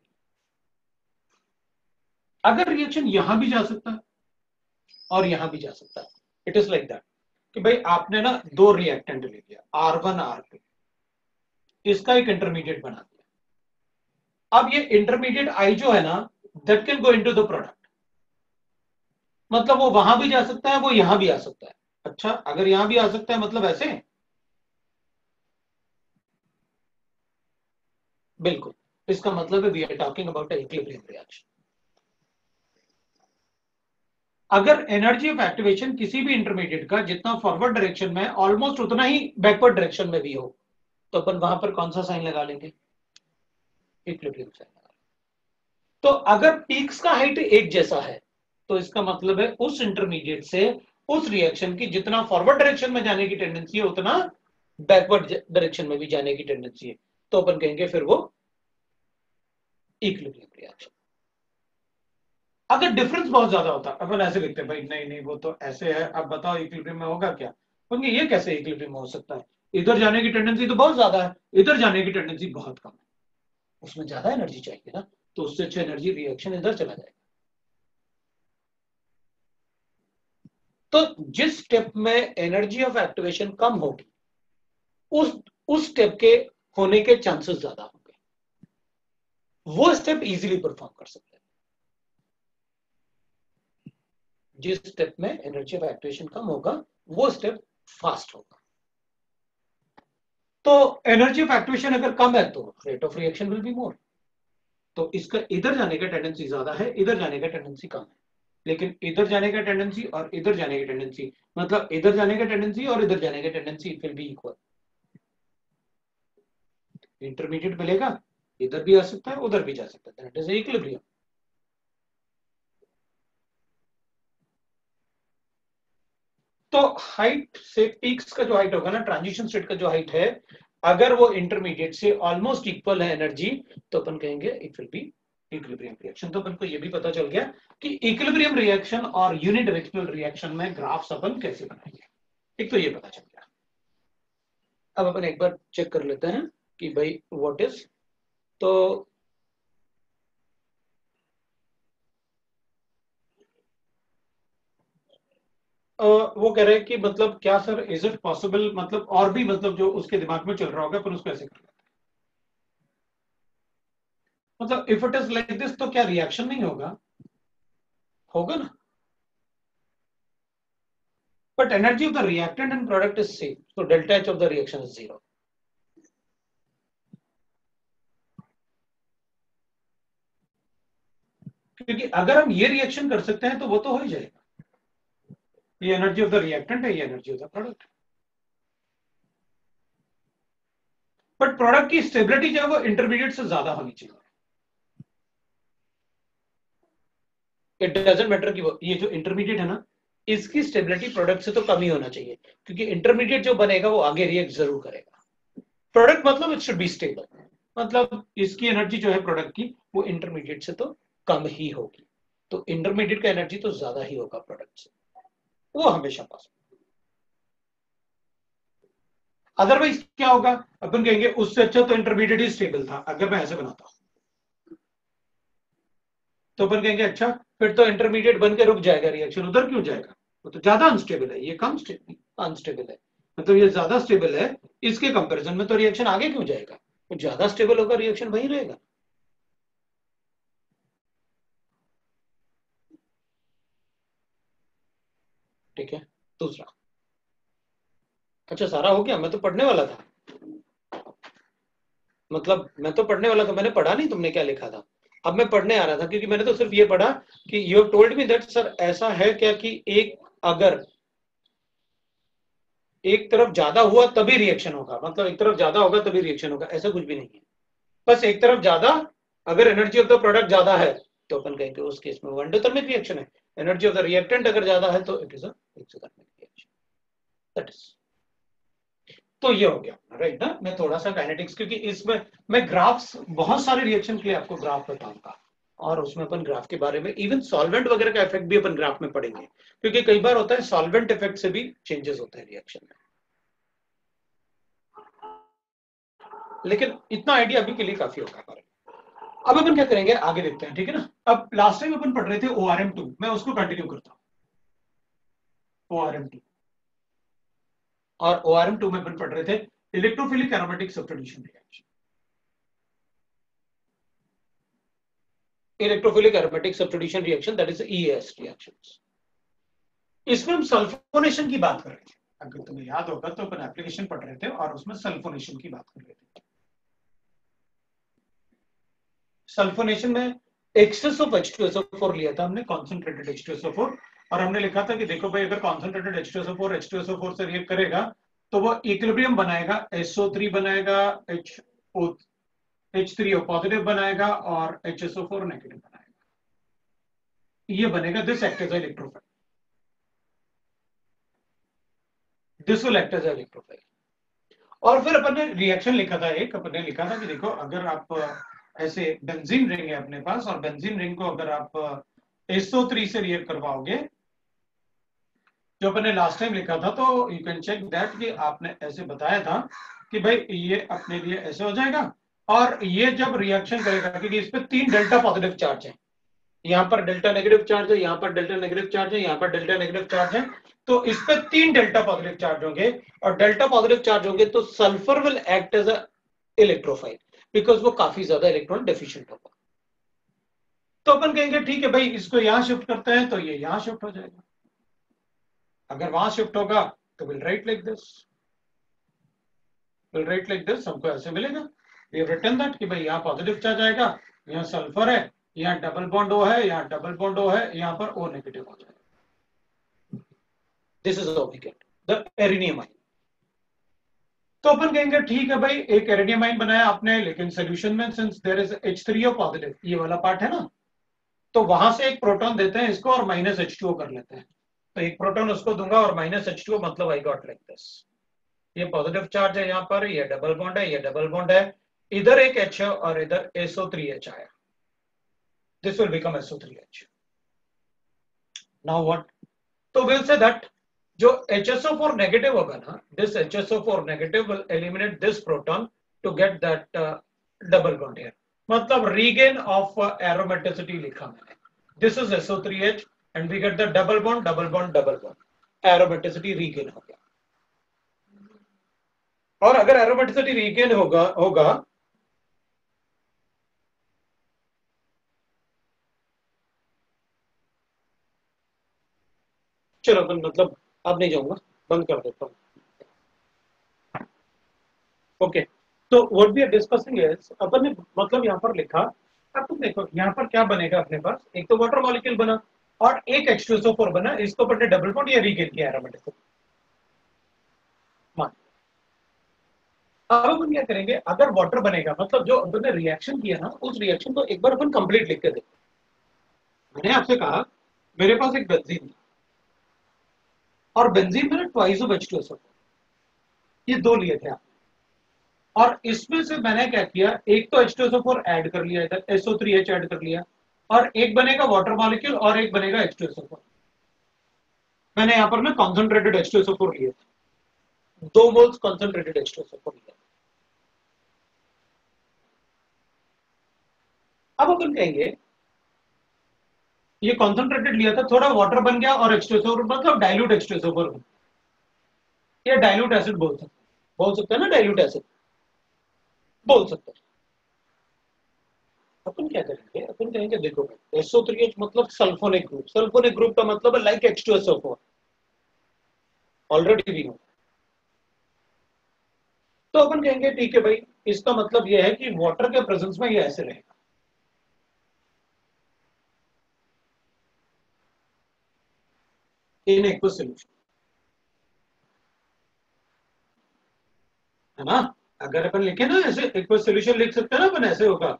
अगर रिएक्शन यहां भी जा सकता है और यहां भी जा सकता है, इट इज लाइक दैट कि भाई आपने ना 2 रिएक्टेंट ले लिया R1 R2, इसका एक इंटरमीडिएट बना दिया। अब ये इंटरमीडिएट I जो है ना, that can go into the product. मतलब वो वहां भी जा सकता है, वो यहां भी आ सकता है। अच्छा, अगर यहां भी आ सकता है मतलब ऐसे, बिल्कुल। इसका मतलब है we are talking about equilibrium reaction. अगर एनर्जी ऑफ एक्टिवेशन किसी भी इंटरमीडिएट का जितना फॉरवर्ड डायरेक्शन में ऑलमोस्ट उतना ही बैकवर्ड डायरेक्शन में भी हो, तो अपन वहां पर कौन सा साइन लगा लेंगे, इक्विलिब्रियम साइन लगा लेंगे। तो अगर पीक्स का हाइट एक जैसा है, तो इसका मतलब है उस इंटरमीडिएट से उस रिएक्शन की जितना फॉरवर्ड डायरेक्शन में जाने की टेंडेंसी है, उतना बैकवर्ड डायरेक्शन में भी जाने की टेंडेंसी है। तो अपन कहेंगे फिर वो इक्विलिब्रियम रिएक्शन। अगर डिफरेंस बहुत ज्यादा होता, अपन ऐसे लिखते हैं भाई, नहीं नहीं वो तो ऐसे है, अब बताओ इक्विलिब्रियम में होगा क्या। क्योंकि ये कैसे इक्विलिब्रियम में हो सकता है, इधर जाने की टेंडेंसी तो बहुत ज्यादा है, इधर जाने की टेंडेंसी बहुत कम है, उसमें ज्यादा एनर्जी चाहिए ना, तो उससे अच्छा एनर्जी रिएक्शन इधर चला जाएगा। तो जिस स्टेप में एनर्जी ऑफ एक्टिवेशन कम होगी, उस उस स्टेप के होने के चांसेस ज्यादा होंगे, वो स्टेप इजीली परफॉर्म कर सकते हैं। जिस स्टेप में एनर्जी ऑफ एक्टिवेशन कम होगा, वो स्टेप फास्ट होगा। तो एनर्जी ऑफ एक्टिवेशन अगर कम है, तो rate of reaction will be more. तो इसका इधर जाने का टेंडेंसी ज्यादा है, इधर जाने का टेंडेंसी कम है। लेकिन इधर जाने का टेंडेंसी और इधर जाने की टेंडेंसी, मतलब इधर जाने का टेंडेंसी और इधर जाने का tendency, it will be equal. Intermediate मिलेगा, इधर भी आ सकता है उधर भी जा सकता है, दैट इज इक्विलिब्रियम। तो हाइट से पीक्स का जो हाइट होगा ना, ट्रांजिशन स्टेट का जो हाइट है, अगर वो इंटरमीडिएट से ऑलमोस्ट इक्वल है एनर्जी, तो अपन कहेंगे it will be equilibrium reaction. तो अपन को ये भी पता चल गया कि इक्विलिब्रियम रिएक्शन और यूनिडायरेक्शनल रिएक्शन में ग्राफ्स अपन कैसे बनाएंगे। एक तो ये पता चल गया। अब अपन एक बार चेक कर लेते हैं कि भाई व्हाट इज, तो वो कह रहे हैं कि मतलब क्या सर, इज इट पॉसिबल, मतलब और भी मतलब जो उसके दिमाग में चल रहा होगा, पर उसको ऐसे कर लेते हैं। मतलब if it is like this, तो क्या रिएक्शन नहीं होगा, होगा ना। But energy of the reactant and product is same, so delta H of the reaction is 0. क्योंकि अगर हम ये रिएक्शन कर सकते हैं तो वो तो हो ही जाएगा। ये एनर्जी ऑफ द रिएक्टेंट है, ये energy of the product. But product की स्टेबिलिटी जो है वो इंटरमीडिएट से ज्यादा होनी चाहिए। इट डजंट मैटर कि ये जो इंटरमीडिएट है ना, इसकी स्टेबिलिटी प्रोडक्ट से तो कम ही होना चाहिए, क्योंकि इंटरमीडिएट जो बनेगा वो आगे रिएक्ट जरूर करेगा। प्रोडक्ट मतलब इट शुड बी स्टेबल, मतलब इसकी एनर्जी जो है प्रोडक्ट की वो इंटरमीडिएट से तो कम ही होगी, तो इंटरमीडिएट का एनर्जी तो ज्यादा ही होगा प्रोडक्ट से, वो हमेशा पास। अदरवाइज क्या होगा, अपन कहेंगे उससे अच्छा तो इंटरमीडिएट ही स्टेबल था, अगर मैं ऐसे बनाता हूं तो अपन कहेंगे अच्छा फिर तो इंटरमीडिएट बन के रुक जाएगा रिएक्शन, उधर क्यों जाएगा, वो तो ज्यादा अनस्टेबल है, ये कम अनस्टेबल है, मतलब ये ज्यादा स्टेबल है, इसके कंपैरिजन में तो रिएक्शन आगे क्यों जाएगा, तो ज्यादा स्टेबल होगा रिएक्शन वही रहेगा। ठीक है, दूसरा। अच्छा सारा हो गया, मैं तो पढ़ने वाला था, मतलब मैं तो पढ़ने वाला था, मैंने पढ़ा नहीं तुमने क्या लिखा था, अब मैं पढ़ने आ रहा था, क्योंकि मैंने तो सिर्फ ये पढ़ा कि you have told me that sir ऐसा है क्या कि एक अगर एक तरफ ज्यादा हुआ तभी रिएक्शन होगा, मतलब एक तरफ ज्यादा होगा तभी रिएक्शन होगा, ऐसा कुछ भी नहीं है, बस एक तरफ ज्यादा, अगर एनर्जी ऑफ द प्रोडक्ट ज्यादा है तो अपन कहेंगे उस केस में एंडोथर्मिक रिएक्शन है, एनर्जी ऑफ द रिएक्टेंट अगर ज्यादा है तो it is a exothermic reaction, that is. तो ये हो गया राइट ना, मैं थोड़ा सा काइनेटिक्स, क्योंकि इसमें मैं ग्राफ्स बहुत सारे रिएक्शन के लिए आपको ग्राफ बताऊंगा, और उसमें अपन ग्राफ के बारे में इवन सॉल्वेंट वगैरह का इफेक्ट भी अपन ग्राफ में पढ़ेंगे, क्योंकि कई बार होता है सॉल्वेंट इफेक्ट से भी चेंजेस होते हैं रिएक्शन में, लेकिन इतना आइडिया अभी के लिए काफी होगा हमारे। अब अपन क्या करेंगे आगे देखते हैं, ठीक है ना। अब लास्ट टाइम अपन पढ़ रहे थे ORM2, मैं उसको कंटिन्यू करता हूं, ORM2, और ORM2 में अपन पढ़ रहे थे electrophilic aromatic substitution reaction, electrophilic aromatic substitution reaction that is EAS reactions. इसमें हम सल्फोनेशन की बात कर रहे थे, अगर तुम्हें याद होगा तो अपन एप्लीकेशन पढ़ रहे थे और उसमें सल्फोनेशन की बात कर रहे थे। सल्फोनेशन में एक्सेस ऑफ H2SO4 लिया था हमने, कॉन्सेंट्रेटेड H2SO4, और हमने लिखा था कि देखो भाई अगर कॉन्सेंट्रेटेड H2SO4 से रिएक्ट करेगा तो वो इक्विलिब्रियम बनाएगा, SO3 बनाएगा, H3O पॉजिटिव बनाएगा और HSO4 नेगेटिव बनाएगा, ये बनेगा, this act as electrophile, this will act as electrophile. और फिर अपन ने रिएक्शन लिखा था, एक अपन ने लिखा था कि देखो अगर आप ऐसे बेंजीन रिंग है अपने पास, और बेंजीन रिंग को अगर आप SO3 से रिएक्ट करवाओगे, जो अपन ने लास्ट टाइम लिखा था, तो यू कैन चेक दैट कि आपने ऐसे बताया था कि भाई ये अपने लिए ऐसे हो जाएगा, और ये जब रिएक्शन करेगा, क्योंकि इस पे 3 डेल्टा पॉजिटिव चार्ज है, यहाँ पर डेल्टा नेगेटिव चार्ज है, यहाँ पर डेल्टा नेगेटिव चार्ज है, यहाँ पर डेल्टा नेगेटिव चार्ज है, तो इस पे 3 डेल्टा पॉजिटिव चार्ज होंगे, और डेल्टा पॉजिटिव चार्ज होंगे तो sulphur will act as a electrophile, because वो काफी ज्यादा इलेक्ट्रॉन डेफिशिएंट होगा। तो अपन कहेंगे ठीक है भाई इसको यहां शिफ्ट करते हैं, तो ये यहां शिफ्ट हो जाएगा, अगर वहां शिफ्ट होगा तो will write like this, will write like this, हमको ऐसे मिलेगा, वी हैव रिटन दैट कि भाई यहाँ पॉजिटिव चार्ज आएगा, यहाँ सल्फर है, यहाँ डबल बॉन्ड O है, यहाँ डबल बॉन्ड O है, यहाँ पर O नेगेटिव हो जाएगा, this is how we get the arenium ion. तो अपन कहेंगे ठीक है भाई एक एरिनियम आयन बनाया आपने, लेकिन सोल्यूशन में since there is H3O positive, ये वाला पार्ट है ना, तो वहां से एक प्रोटॉन देते हैं इसको और माइनस H2O कर लेते हैं, तो एक प्रोटॉन उसको दूंगा और माइनस H2O, मतलब आई गॉट लाइक दिस, ये पॉजिटिव चार्ज है यहाँ पर, ये डबल बॉन्ड है, ये डबल बॉन्ड है, इधर एक H है और इधर SO3H आया, this will become SO3H। Now what, तो विल से दैट जो HSO4 नेगेटिव होगा ना, this HSO4 negative will eliminate this proton to get that double bond here, मतलब रीगेन ऑफ एरोमेटिसिटी लिखा मैंने, this is SO3H and we get the double bond double bond double bond, aromaticity regain हो गया। और अगर aromaticity regain होगा चलो मतलब अब नहीं जाऊंगा, बंद कर देता हूँ। ओके, तो what we are discussing is, अपन ने मतलब यहाँ पर लिखा, अब तुम देखो यहाँ पर क्या बनेगा अपने पास, एक तो वाटर मॉलिक्यूल बना और एक H2SO4 बना, इसको अपन ने डबल बॉन्ड या रीगेन किया एरोमेटिसिटी। अब अपन क्या करेंगे, अगर वाटर बनेगा मतलब जो अपन ने रिएक्शन किया ना, उस रिएक्शन को एक बार अपन कंप्लीट लिख के देखो। मैंने आपसे कहा मेरे पास एक बेंजीन था और बेंजीन में ट्वाइस ऑफ H2SO4, ये दो लिए थे आप, और इसमें से मैंने क्या किया, एक तो H2SO4 ऐड कर लिया, इधर SO3H ऐड कर लिया, और एक बनेगा वाटर मॉलिक्यूल और एक बनेगा H2SO4। मैंने यहां पर ना कॉन्सेंट्रेटेड H2SO4 लिए थे, 2 मोल्स कॉन्सेंट्रेटेड H2SO4 लिया। अब अपन कहेंगे ये कॉन्सेंट्रेटेड लिया था, थोड़ा वाटर बन गया और H2SO4 मतलब डाइल्यूट H2SO4 बन, ये डाइल्यूट एसिड बोल सकते हैं ना, डाइल्यूट एसिड बोल सकते हैं। अपन क्या करेंगे, अपन कहेंगे देखो SO3H मतलब सल्फोनिक ग्रुप, सल्फोनिक ग्रुप का मतलब है लाइक H2SO4 ऑलरेडी भी हो। तो अपन कहेंगे ठीक है भाई, इसका मतलब यह है कि वाटर के प्रेजेंस में ये ऐसे रहेगा। इन एक्वस सोल्यूशन, है ना, अगर अपन लिखे ना ऐसे एक्वस सोल्यूशन लिख सकते हैं ना अपन, ऐसे होगा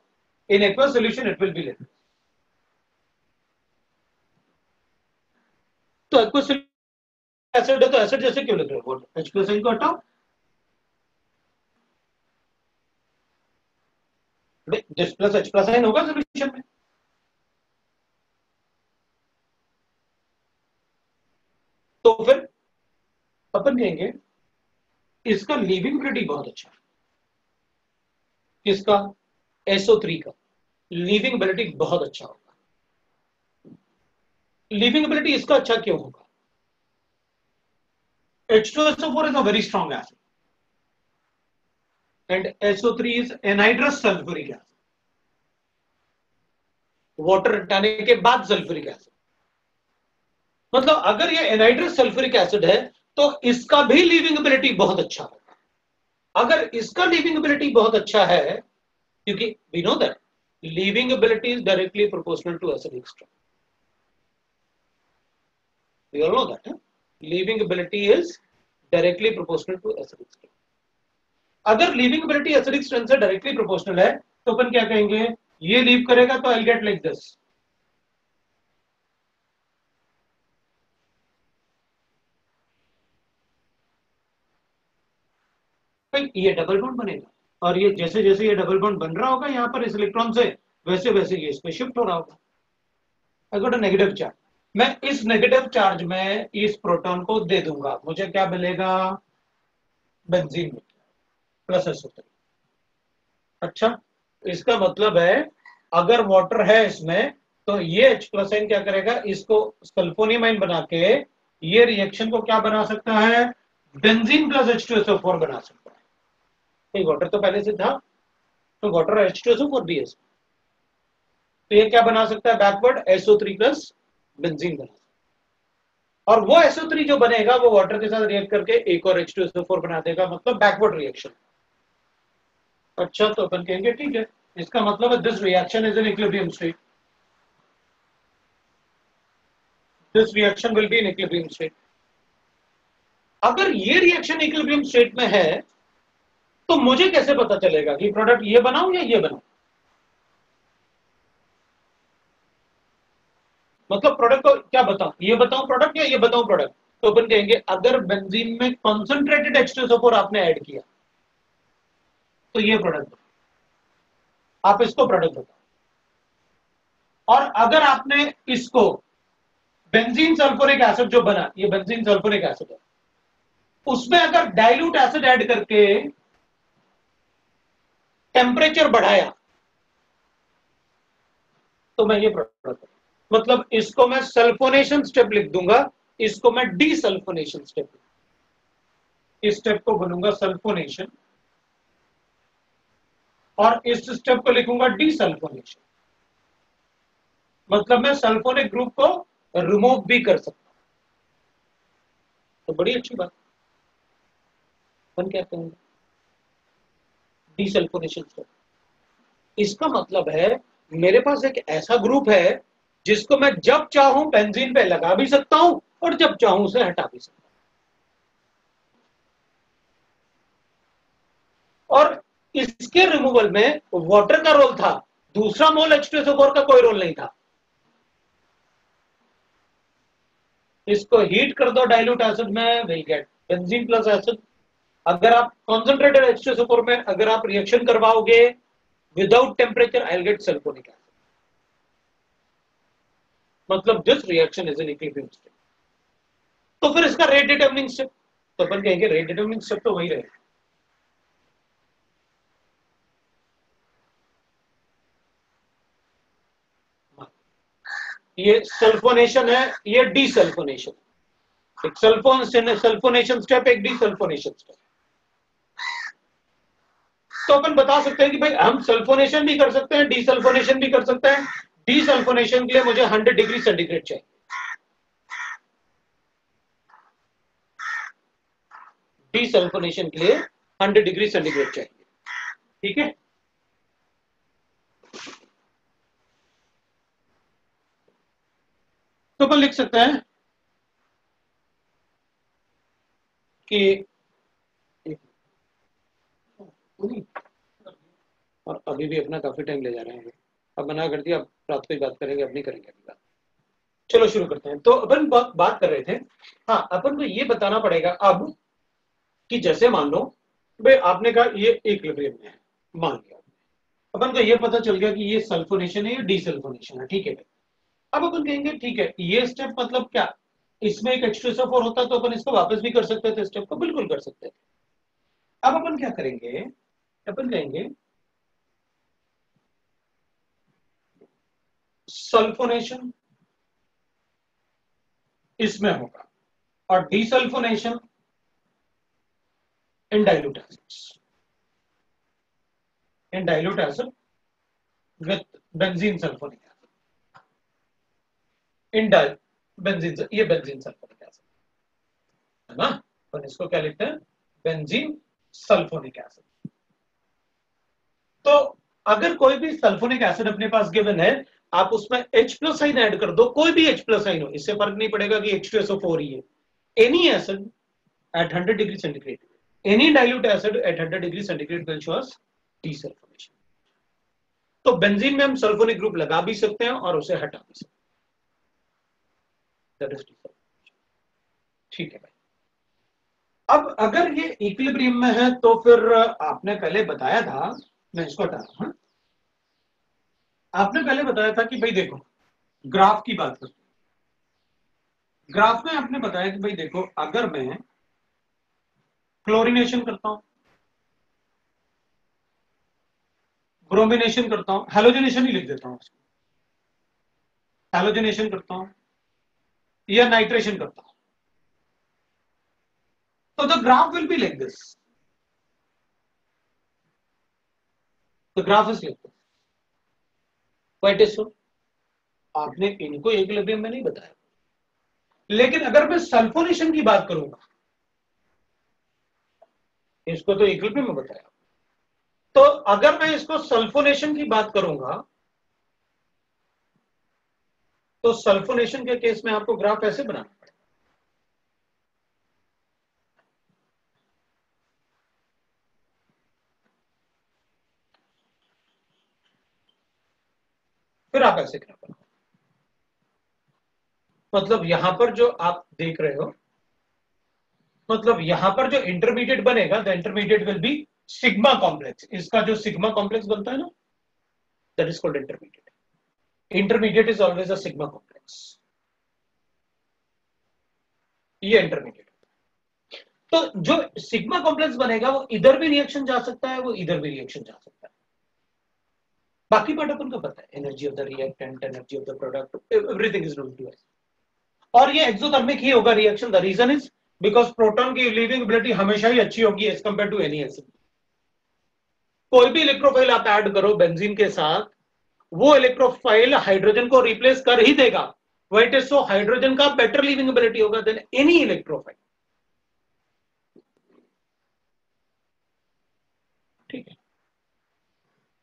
in aqueous solution it will be लिखा। तो एक्वस एसिड है तो एसिड जैसे क्यों लिख रहे हो, H+N को हटाओ, दिस प्लस H+N होगा सोल्यूशन में। तो फिर अपन कहेंगे इसका लीविंग एबिलिटी बहुत अच्छा है, किसका, SO3 का लीविंग एबिलिटी बहुत अच्छा होगा। लीविंग एबिलिटी इसका अच्छा क्यों होगा, H2SO4 is a very strong acid and SO3 is anhydrous sulfuric acid, water हटाने के बाद सल्फ्यूरिक एसिड, मतलब अगर ये एनहाइड्रस सल्फ्यूरिक एसिड है तो इसका भी लीविंग एबिलिटी बहुत अच्छा होगा। अगर इसका लीविंग एबिलिटी बहुत अच्छा है, क्योंकि we know that leaving ability is directly proportional to acidic strength, we all know that leaving ability is directly proportional to acidic strength. अगर लीविंग एबिलिटी एसिडिक स्ट्रेंथ से डायरेक्टली प्रोपोर्शनल है तो अपन क्या कहेंगे, ये लीव करेगा तो आई गेट लाइक दिस, ये डबल बॉन्ड बनेगा, और ये जैसे जैसे ये डबल बॉन्ड बन रहा होगा यहाँ पर इस इलेक्ट्रॉन से, वैसे वैसे ये इसमें शिफ्ट हो रहा होगा। I got a negative charge, मैं इस नेगेटिव चार्ज में इस प्रोटॉन को दे दूंगा, मुझे क्या मिलेगा, बेंजीन प्लस SO3। अच्छा, इसका मतलब है अगर वाटर है इसमें तो ये H+N क्या करेगा, इसको सल्फोनियमाइन बना के ये रिएक्शन को क्या बना सकता है, बेंजीन प्लस H2SO4 बना सकता है। वाटर तो पहले से था, तो वाटर H2SO4 भी है, तो ये क्या बना सकता है, बैकवर्ड SO3 प्लस बेंजीन बना, और वो SO3 जो बनेगा वो वाटर के साथ रिएक्ट करके एक और H2SO4 बना देगा, मतलब बैकवर्ड रिएक्शन। अच्छा, तो अपन कहेंगे ठीक है, इसका मतलब है this reaction is in equilibrium state, this reaction will be in equilibrium state. अगर ये रिएक्शन इक्विलिब्रियम स्टेट में है तो मुझे कैसे पता चलेगा कि प्रोडक्ट ये बनाऊं या ये बनाऊं, मतलब प्रोडक्ट को क्या बताऊं, ये बताऊं प्रोडक्ट या ये बताऊं प्रोडक्ट। तो अपन कहेंगे अगर बेंजीन में कॉन्सेंट्रेटेड H2SO4 आपने ऐड किया तो ये प्रोडक्ट, आप इसको प्रोडक्ट बताओ, और अगर आपने इसको बेंजीन सल्फ्यूरिक एसिड जो बना, ये बेंजीन सल्फ्यूरिक एसिड है, उसमें अगर डाइल्यूट एसिड ऐड करके टेम्परेचर बढ़ाया तो मैं ये प्रोडक्ट, मतलब इसको मैं सल्फोनेशन स्टेप लिख दूंगा, इसको मैं डीसल्फोनेशन स्टेप, इस स्टेप को बनूंगा सल्फोनेशन और इस स्टेप को लिखूंगा डीसल्फोनेशन, मतलब मैं सल्फोनिक ग्रुप को रिमूव भी कर सकता हूं। तो बड़ी अच्छी बात, अपन क्या कहेंगे, डीसल्फोनेशन स्टेप। इसका मतलब है मेरे पास एक ऐसा ग्रुप है जिसको मैं जब चाहूं बेंजीन पे लगा भी सकता हूं और जब चाहूं उसे हटा भी सकता और इसके रिमूवल में वाटर का रोल था, दूसरा मोल H2SO4 का कोई रोल नहीं था। इसको हीट कर दो डाइल्यूट एसिड में, will get benzene plus acid. अगर आप कॉन्सेंट्रेटेड H2SO4 में अगर आप रिएक्शन करवाओगे without temperature, I will get sulphonic acid. मतलब this reaction is in equilibrium state. तो फिर इसका रेट डिटरमिनिंग स्टेप, तो अपन कहेंगे रेट डिटरमिनिंग स्टेप तो वही रहेगा। ये सल्फोनेशन है, ये डीसल्फोनेशन। एक सल्फोनेशन स्टेप, एक डीसल्फोनेशन स्टेप। तो अपन बता सकते हैं कि भाई हम सल्फोनेशन भी कर सकते हैं, डीसल्फोनेशन भी कर सकते हैं। डीसल्फोनेशन के लिए मुझे 100 डिग्री सेंटीग्रेड चाहिए। डीसल्फोनेशन के लिए 100 डिग्री सेंटीग्रेड चाहिए। ठीक है, तो अपन लिख सकते हैं कि और अभी भी अपना काफी टाइम ले जा रहे हैं। अब मना कर दिया, अब रात को ही बात करेंगे, अब नहीं करेंगे अभी बात। चलो शुरू करते हैं। तो अपन बात कर रहे थे, हाँ अपन को ये बताना पड़ेगा अब कि जैसे मान लो भाई आपने कहा ये इक्विलिब्रियम में है, मान लिया अपन को ये पता चल गया कि ये सल्फोनेशन है, ये डीसल्फोनेशन है। ठीक है भाई, अब अपन कहेंगे ठीक है ये स्टेप मतलब क्या, इसमें एक H2SO4 होता तो अपन इसको वापस भी कर सकते थे, स्टेप को बिल्कुल कर सकते थे। अब अपन क्या करेंगे, अपन कहेंगे सल्फोनेशन इसमें होगा और desulphonation in dilute acids, in dilute acid with benzene sulphonic acid, in benzene, ये बेंजीन सल्फोनिक एसिड है ना, अपन इसको क्या लिखते हैं, बेंजीन सल्फोनिक एसिड। तो अगर कोई भी सल्फोनिक एसिड अपने पास गिवन है, आप उसमें H प्लस साइन ऐड कर दो, कोई भी H प्लस साइन हो, इससे फर्क नहीं पड़ेगा कि H2SO4 ही है। Any acid at 100 degree centigrade, any dilute acid at 100 degree centigrade will show us desulfonation। तो बेंजीन में हम सल्फोनिक ग्रुप लगा भी सकते हैं और उसे हटा भी सकते हैं, that is desulfonation। ठीक है भाई, अब अगर ये इक्विलिब्रियम में है तो फिर आपने पहले बताया था, मैं इसको हटा रहा हूं, आपने पहले बताया था कि भाई देखो ग्राफ की बात करते हैं। ग्राफ में आपने बताया कि भाई देखो अगर मैं क्लोरीनेशन करता हूं, ब्रोमिनेशन करता हूं, हेलोजनेशन ही लिख देता हूं, हेलोजनेशन करता हूं या नाइट्रेशन करता हूं, तो the graph will be like this, the graph is like this. What is so, आपने इनको इक्विलिब्रियम में नहीं बताया, लेकिन अगर मैं सल्फोनेशन की बात करूंगा, इसको तो इक्विलिब्रियम में बताया, तो अगर मैं इसको सल्फोनेशन की बात करूंगा तो सल्फोनेशन के केस में आपको ग्राफ ऐसे बनाना पड़ेगा। फिर आप ऐसे ग्राफ बनाओ, मतलब यहां पर जो आप देख रहे हो, मतलब यहां पर जो इंटरमीडिएट बनेगा, the intermediate will be sigma complex. इसका जो सिग्मा कॉम्प्लेक्स बनता है ना, that is called intermediate. Intermediate is always a sigma complex, ये इंटरमीडिएट। तो जो सिग्मा कॉम्प्लेक्स बनेगा वो इधर भी रिएक्शन जा सकता है, वो इधर भी रिएक्शन जा सकता है। बाकी पार्ट अपन को पता है, energy of the reactant, energy of the product, everything is known to us. और ये एक्सोथर्मिक ही होगा reaction, the reason is because proton की लीविंग एबिलिटी हमेशा ही अच्छी होगी as compare to any acid. कोई भी इलेक्ट्रोफाइल आप ऐड करो बेंजीन के साथ, वो इलेक्ट्रोफाइल हाइड्रोजन को रिप्लेस कर ही देगा। व्हाट इज सो, हाइड्रोजन का बेटर लीविंग एबिलिटी होगा देन एनी इलेक्ट्रोफाइल। ठीक है,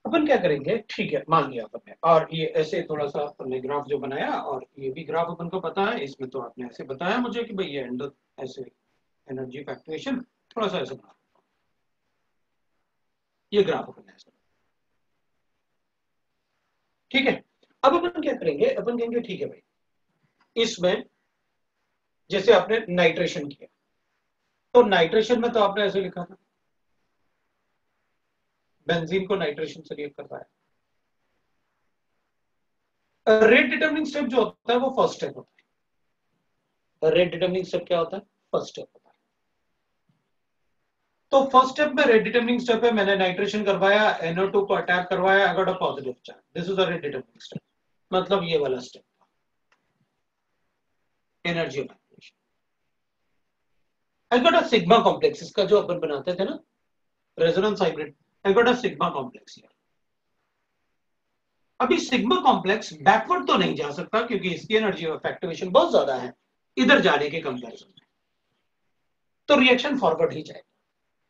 अपन क्या करेंगे, ठीक है मान लिया अपन ने, और ये ऐसे थोड़ा सा अपन ने ग्राफ जो बनाया, और ये भी ग्राफ अपन को पता है, इसमें तो आपने ऐसे बताया मुझे कि भाई ये अंडर, ऐसे एनर्जी फ्लक्चुएशन थोड़ा सा ऐसे बना, ये ग्राफ अपन ने ऐसा, ठीक है। अब अपन क्या करेंगे, अपन कहेंगे ठीक है भाई, इसमें जैसे आपने नाइट्रेशन किया, तो नाइट्रेशन में तो आपने ऐसे लिखा था, बेंजीन को नाइट्रेशन से रिएक्ट कर रहा है। रेट डिटरमिनिंग स्टेप जो होता है वो फर्स्ट स्टेप होता है। रेट डिटरमिनिंग स्टेप क्या होता है? फर्स्ट स्टेप होता है। तो फर्स्ट स्टेप में रेट डिटरमिनिंग स्टेप है, मैंने नाइट्रेशन करवाया, NO2 को अटैक करवाया, I got a positive charge, this is a rate determining step, मतलब ये वाला step energy evaluation. I got a sigma complex, इसका जो अपन बनाते थे ना resonance hybrid, I got a sigma complex here. अभी सिग्मा कॉम्प्लेक्स बैकवर्ड तो नहीं जा सकता क्योंकि इसकी एनर्जी ऑफ एक्टिवेशन बहुत ज्यादा है इधर जाने के कंपैरिजन में, तो रिएक्शन फॉरवर्ड ही जाएगा।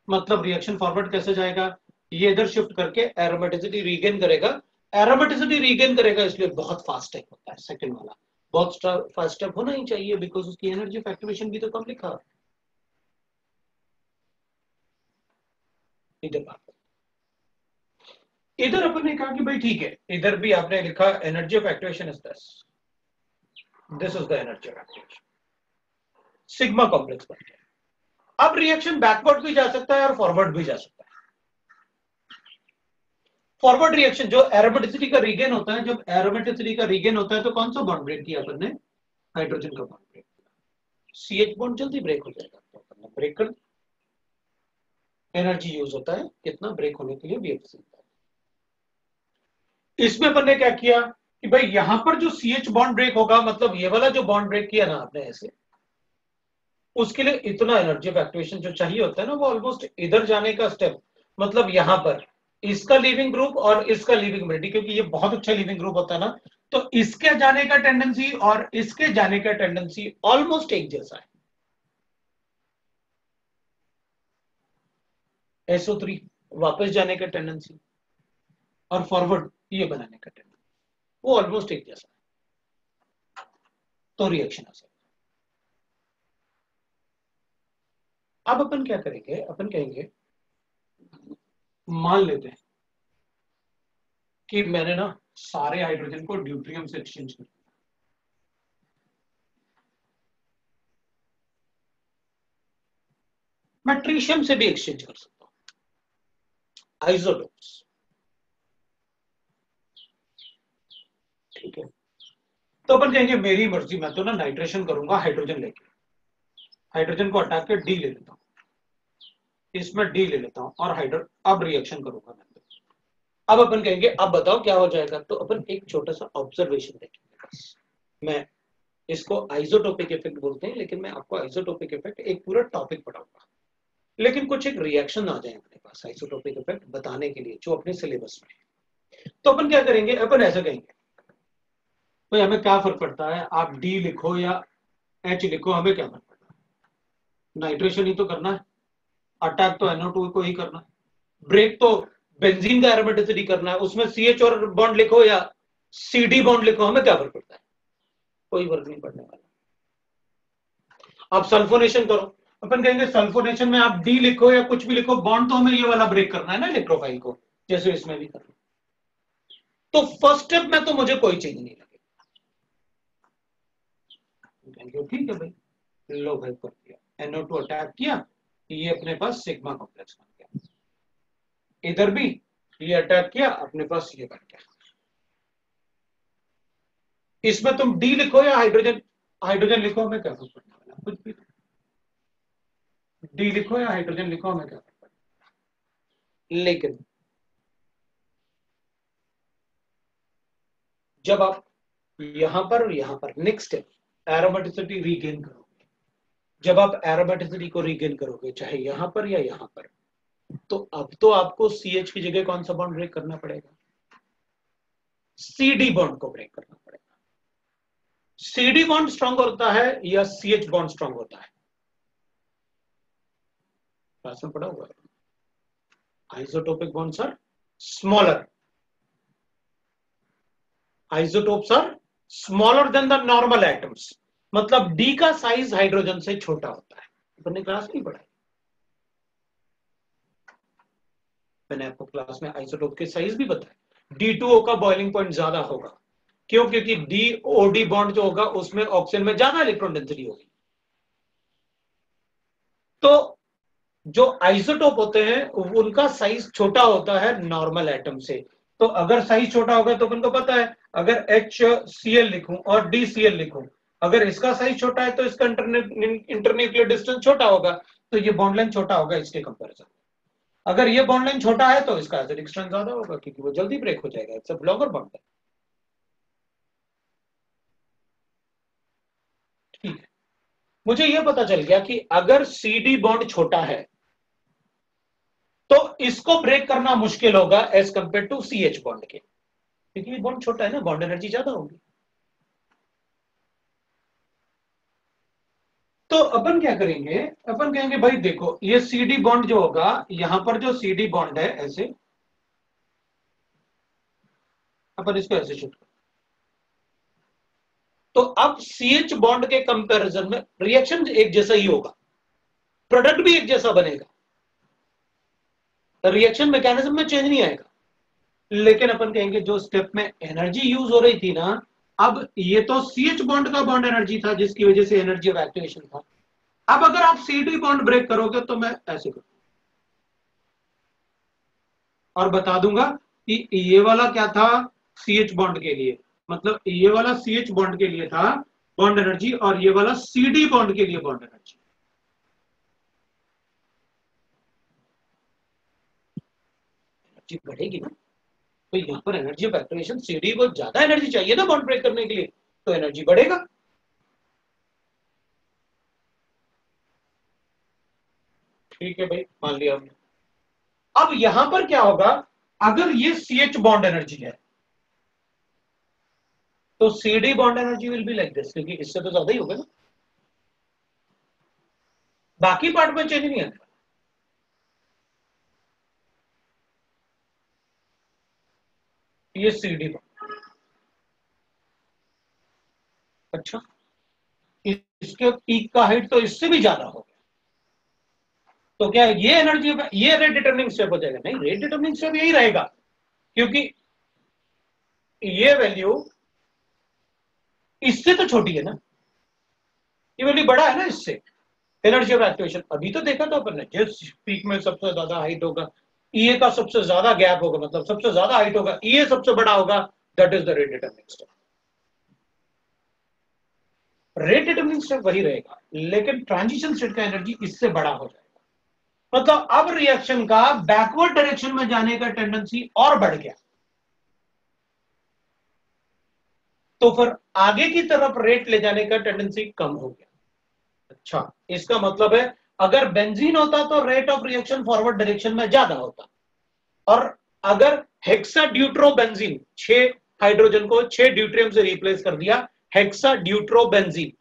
मतलब रिएक्शन फॉरवर्ड कैसे जाएगा, ये इधर शिफ्ट करके एरोमेटिसिटी रीगेन करेगा, एरोमेटिसिटी रीगेन करेगा, इसलिए बहुत फास्ट स्टेप होता है सेकंड वाला, बहुत फास्ट स्टेप होना ही चाहिए बिकॉज उसकी एनर्जी ऑफ एक्टिवेशन भी तो कम लिखा है इधर बात। इधर अपन ने कहा कि भाई ठीक है, इधर भी आपने लिखा energy of activation is this is the energy of activation, sigma complex बन गया। अब रिएक्शन बैकवर्ड भी जा सकता है और फॉरवर्ड भी जा सकता है। फॉरवर्ड रिएक्शन जो एरोमेटिसिटी का रीगेन होता है, जब एरोमेटिसिटी का रीगेन होता है तो कौन सा बॉन्ड ब्रेक किया अपन ने? हाइड्रोजन का बॉन्ड ब्रेक किया, CH बॉन्ड जल्दी ब्रेक हो जाएगा, तो अपन ने ब्रेक कर, एनर्जी यूज होता है कितना ब्रेक होने के लिए BF। इसमें अपन ने क्या किया कि भाई यहां पर जो CH बॉन्ड ब्रेक होगा, मतलब ये वाला जो बॉन्ड ब्रेक किया ना आपने ऐसे, उसके लिए इतना एनर्जी ऑफ एक्टिवेशन जो चाहिए होता है ना, वो ऑलमोस्ट इधर जाने का स्टेप, मतलब यहां पर इसका लीविंग ग्रुप और इसका लीविंग ग्रुप, क्योंकि ये बहुत अच्छा लीविंग ग्रुप होता है ना, तो इसके जाने का टेंडेंसी और इसके जाने का टेंडेंसी ऑलमोस्ट एक जैसा है। SO3 वापस जाने का टेंडेंसी और फॉरवर्ड ये बनाने का टेंडेंसी वो ऑलमोस्ट एक जैसा है, तो रिएक्शन आ सकता है। अब अपन क्या करेंगे, अपन कहेंगे मान लेते हैं कि मैंने ना सारे हाइड्रोजन को ड्यूट्रियम से एक्सचेंज कर दिया, मैं ट्रीशियम से भी एक्सचेंज कर सकता हूं, आइसोटोप्स, ठीक है। तो अपन कहेंगे मेरी मर्जी, मैं तो ना नाइट्रेशन करूंगा हाइड्रोजन लेके, हाइड्रोजन को हटा के डी ले लेता हूं, इसमें डी ले लेता हूं और हाइड्रो, अब रिएक्शन करूंगा मैं। अब अपन कहेंगे अब बताओ क्या हो जाएगा, तो अपन एक छोटा सा ऑब्जर्वेशन देखेंगे बस। मैं इसको आइसोटोपिक इफेक्ट बोलते हैं, लेकिन मैं आपको आइसोटोपिक इफेक्ट एक पूरा टॉपिक पढ़ाऊंगा, लेकिन कुछ एक रिएक्शन आ जाए अपने पास आइसोटोपिक इफेक्ट बताने के लिए जो अपने सिलेबस में है। तो अपन क्या करेंगे, अपन ऐसा कहेंगे भाई हमें क्या फर्क पड़ता है, आप डी लिखो या एच लिखो, हमें क्या फर्क पड़ता है, नाइट्रेशन ही तो करना है, अटैक तो NO2 को ही करना है, ब्रेक तो बेंजीन का एरोमेटिसिटी करना है, उसमें CH और बॉन्ड लिखो या CD बॉन्ड लिखो, हमें क्या फर्क पड़ता है, कोई फर्क नहीं पड़ने वाला। आप सल्फोनेशन करो, अपन कहेंगे सल्फोनेशन में आप डी लिखो या कुछ भी लिखो, बॉन्ड तो हमें ये वाला ब्रेक करना है ना इलेक्ट्रोफाइल को, जैसे इसमें भी करना। तो फर्स्ट स्टेप में तो मुझे कोई चीज नहीं लगेगी, ठीक है भाई, लो भाई कर दिया, NO2 अटैक किया, ये अपने पास सिग्मा कॉम्प्लेक्स बन गया, इधर भी ये अटैक किया, अपने पास ये बन गया। इसमें तुम डी लिखो या हाइड्रोजन, हाइड्रोजन लिखो, हमें क्या फर्क पड़ने वाला, कुछ भी डी लिखो या हाइड्रोजन लिखो, हमें क्या फर्क पड़ेगा। लेकिन जब आप यहां पर और यहां पर नेक्स्ट स्टेप एरोमेटिसिटी रीगेन करोगे, जब आप एरोमेटिसिटी को रीगेन करोगे चाहे यहां पर या यहां पर, तो अब तो आपको CH की जगह कौन सा बॉन्ड ब्रेक करना पड़ेगा, CD बॉन्ड को ब्रेक करना पड़ेगा। CD बॉन्ड स्ट्रांग होता है या CH बॉन्ड स्ट्रांग होता है, क्लास में पढ़ा हुआ है, isotopic bonds are smaller, isotopes are smaller than the normal atoms, मतलब डी का साइज हाइड्रोजन से छोटा होता है, अपने क्लास नहीं पढ़ा। मैंने आपको क्लास में आइसोटोप के साइज भी बताया। D2O का बॉइलिंग पॉइंट ज्यादा होगा, क्यों? क्योंकि DOD बॉन्ड जो होगा उसमें ऑक्सीजन में ज्यादा इलेक्ट्रॉन डेंसिटी होगी। तो जो आइसोटोप होते हैं उनका साइज छोटा होता है नॉर्मल एटम से। तो अगर साइज छोटा होगा तो उनको पता है, अगर HCl लिखूं और DCl लिखूं, अगर इसका साइज छोटा है तो इसका इंटरन्यूक्लियर डिस्टेंस छोटा होगा, तो ये बॉन्ड लेंथ छोटा होगा इसके कंपैरिजन। अगर ये बॉन्ड लेंथ छोटा है तो इसका एसिडिक स्ट्रेंथ ज्यादा होगा, क्योंकि वो जल्दी ब्रेक हो जाएगा, इट्स अ लॉन्गर बॉन्ड है। ठीक है, मुझे ये पता चल गया कि अगर CD बॉन्ड छोटा है तो इसको ब्रेक करना मुश्किल होगा as compare to CH bond के, क्योंकि ये बॉन्ड छोटा है ना, बॉन्ड एनर्जी ज्यादा होगी। तो अपन क्या करेंगे, अपन कहेंगे भाई देखो ये CD बॉन्ड जो होगा, यहां पर जो CD बॉन्ड है ऐसे, अपन इसको ऐसे शूट करें, तो अब CH बॉन्ड के कंपैरिजन में रिएक्शन एक जैसा ही होगा, प्रोडक्ट भी एक जैसा बनेगा, रिएक्शन मैकेनिज्म में चेंज नहीं आएगा। लेकिन अपन कहेंगे जो स्टेप में एनर्जी यूज हो रही थी ना, अब ये तो CH बॉन्ड का बॉन्ड एनर्जी था जिसकी वजह से एनर्जी ऑफ एक्टिवेशन था। अब अगर आप CD बॉन्ड ब्रेक करोगे तो मैं ऐसे करूं और बता दूंगा कि ये वाला क्या था CH बॉन्ड के लिए, मतलब ये वाला CH बॉन्ड के लिए था बॉन्ड एनर्जी, और ये वाला CD बॉन्ड के लिए बॉन्ड एनर्जी। एनर्जी बढ़ेगी ना, तो यहां पर एनर्जी ऑफ एक्टिवेशन CD को ज्यादा एनर्जी चाहिए ना बॉन्ड ब्रेक करने के लिए, तो एनर्जी बढ़ेगा। ठीक है भाई, मान लिया हमने। अब यहां पर क्या होगा, अगर ये CH बॉन्ड एनर्जी है तो CD bond energy will be like this, क्योंकि इससे तो ज्यादा ही होगा ना, बाकी पार्ट में चेंज नहीं आएगा। ये CD बॉन्ड, अच्छा इसके पीक का हाइट तो इससे भी ज्यादा हो गया, तो क्या ये एनर्जी, ये रेट डिटरमिनिंग स्टेप हो जाएगा? नहीं, रेट डिटरमिनिंग स्टेप यही रहेगा, क्योंकि ये वैल्यू इससे तो छोटी है ना, ये वैल्यू बड़ा है ना इससे। एनर्जी ऑफ एक्टिवेशन अभी तो देखा था अपन ने, जिस पीक में सबसे ज्यादा हाइट होगा ईए का सबसे ज्यादा गैप होगा, मतलब सबसे ज्यादा हाइट होगा, ईए सबसे बड़ा होगा, that is the rate determining step. Rate determining step वही रहेगा, लेकिन ट्रांजिशन स्टेट का एनर्जी इससे बड़ा हो जाएगा, मतलब अब रिएक्शन का बैकवर्ड डायरेक्शन में जाने का टेंडेंसी और बढ़ गया, तो फिर आगे की तरफ रेट ले जाने का टेंडेंसी कम हो गया। अच्छा, इसका मतलब है अगर बेंजीन होता तो rate of reaction forward direction में ज्यादा होता, और अगर हेक्सा ड्यूट्रोबेंजीन 6 हाइड्रोजन को 6 ड्यूट्रियम से रिप्लेस कर दिया, हेक्सा ड्यूट्रोबेंजीन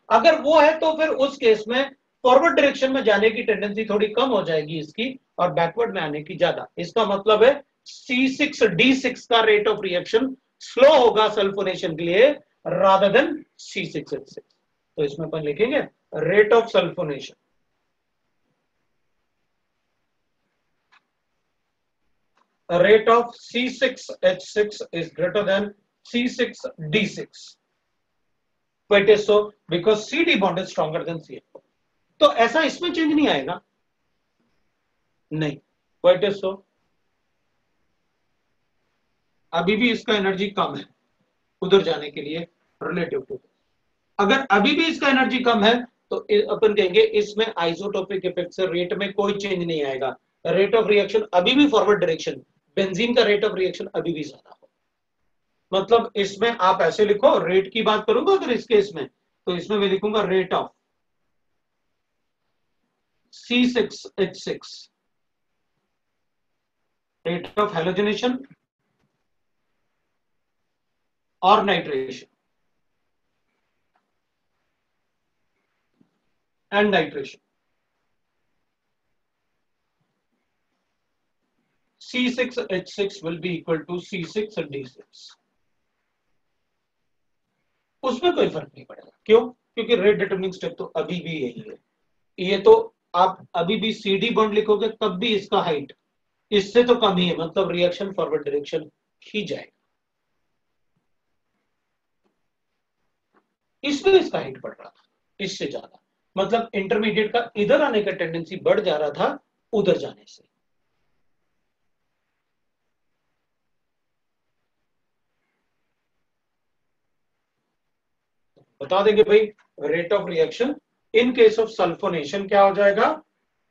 अगर वो है, तो फिर उस केस में फॉरवर्ड डायरेक्शन में जाने की टेंडेंसी थोड़ी कम हो जाएगी इसकी, और बैकवर्ड में आने की ज्यादा। इसका मतलब है C6D6 का रेट ऑफ रिएक्शन स्लो होगा सल्फोनेशन के लिए रादर देन C6H6। तो इसमें अपन लिखेंगे rate of sulphonation, rate of C6H6 is greater than C6D6. Why it is so? Because CD bond is stronger than CH bond. तो ऐसा इसमें चेंज नहीं आएगा, नहीं। Why it is so? अभी भी इसका एनर्जी कम है उधर जाने के लिए रिलेटिव टू, अगर अभी भी इसका एनर्जी कम है तो अपन कहेंगे इसमें आइसोटोपिक इफेक्ट से रेट में कोई चेंज नहीं आएगा, रेट ऑफ रिएक्शन अभी भी फॉरवर्ड डायरेक्शन, बेंजीन का रेट ऑफ रिएक्शन अभी भी ज्यादा हो। मतलब इसमें आप ऐसे लिखो, रेट की बात करूंगा अगर इस केस में, तो इसमें मैं लिखूंगा rate of C6H6, rate of halogenation और nitration and nitration, C6H6 will be equal to C6D6। उसमें कोई फर्क नहीं पड़ेगा, क्यों? क्योंकि रेट डिटरमिनिंग स्टेप तो अभी भी यही है। ये तो आप अभी भी CD बॉन्ड लिखोगे तब भी इसका हाइट इससे तो कम ही है, मतलब रिएक्शन फॉरवर्ड डायरेक्शन ही जाएगा। इसमें इसका हिट पड़ रहा था इससे ज्यादा, मतलब इंटरमीडिएट का इधर आने का टेंडेंसी बढ़ जा रहा था उधर जाने से। बता देंगे भाई rate of reaction in case of sulphonation क्या हो जाएगा,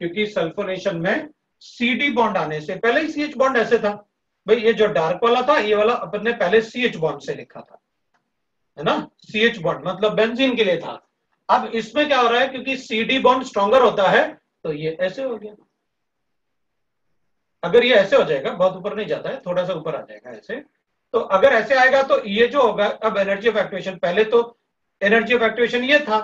क्योंकि सल्फोनेशन में सी डी बॉन्ड आने से पहले ही सी एच बॉन्ड ऐसे था भाई, ये जो डार्क वाला था ये वाला अपन ने पहले सी एच बॉन्ड से लिखा था, है ना, सी एच बॉन्ड मतलब बेंजीन के लिए था। अब इसमें क्या हो रहा है, क्योंकि सी डी बॉन्ड स्ट्रॉन्गर होता है तो ये ऐसे हो गया। अगर ये ऐसे हो जाएगा, बहुत ऊपर नहीं जाता है, थोड़ा सा ऊपर आ जाएगा ऐसे, तो अगर ऐसे आएगा तो ये जो होगा, अब एनर्जी ऑफ एक्टिवेशन, पहले तो एनर्जी ऑफ एक्टिवेशन ये था,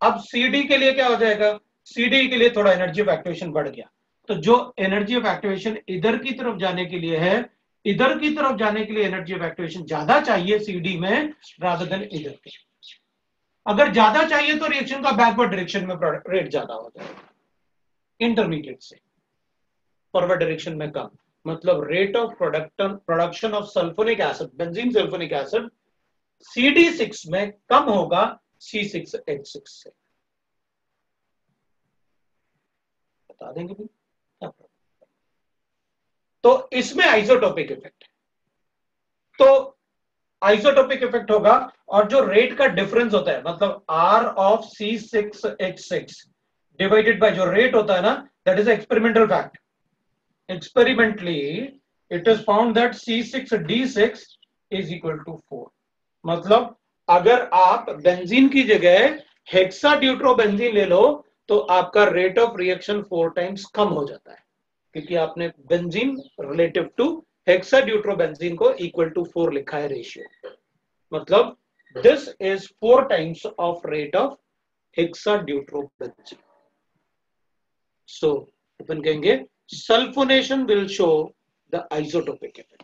अब सीडी के लिए क्या हो जाएगा, सीडी के लिए थोड़ा एनर्जी ऑफ एक्टिवेशन बढ़ गया, तो जो एनर्जी ऑफ एक्टिवेशन इधर की तरफ जाने के लिए है, इधर की तरफ जाने के लिए एनर्जी ऑफ एक्टिवेशन ज्यादा चाहिए सीडी में रादर देन इधर के। अगर ज्यादा चाहिए तो रिएक्शन का बैकवर्ड डायरेक्शन में रेट ज्यादा हो जाएगा, इंटरमीडिएट से फॉरवर्ड डायरेक्शन में कम, मतलब rate of production of sulphonic acid, benzene sulphonic acid CD6 में कम होगा C6H6 से। बता देंगे भाई। तो इसमें आइसोटोपिक इफेक्ट है, तो आइसोटोपिक इफेक्ट होगा, और जो रेट का डिफरेंस होता है, मतलब R of C6H6 divided by जो रेट होता है ना, that is experimental fact. Experimentally it is found that C6D6 is equal to 4। मतलब अगर आप बेंजीन की जगह हेक्सा ड्यूट्रोबेंजीन ले लो तो आपका रेट ऑफ रिएक्शन 4 टाइम्स कम हो जाता है, क्योंकि आपने benzene relative to hexa deuterobenzene को इक्वल टू 4 लिखा है रेशियो, मतलब this is 4 times of rate of hexa deuterobenzene. So अपन कहेंगे sulphonation will show the isotopic effect.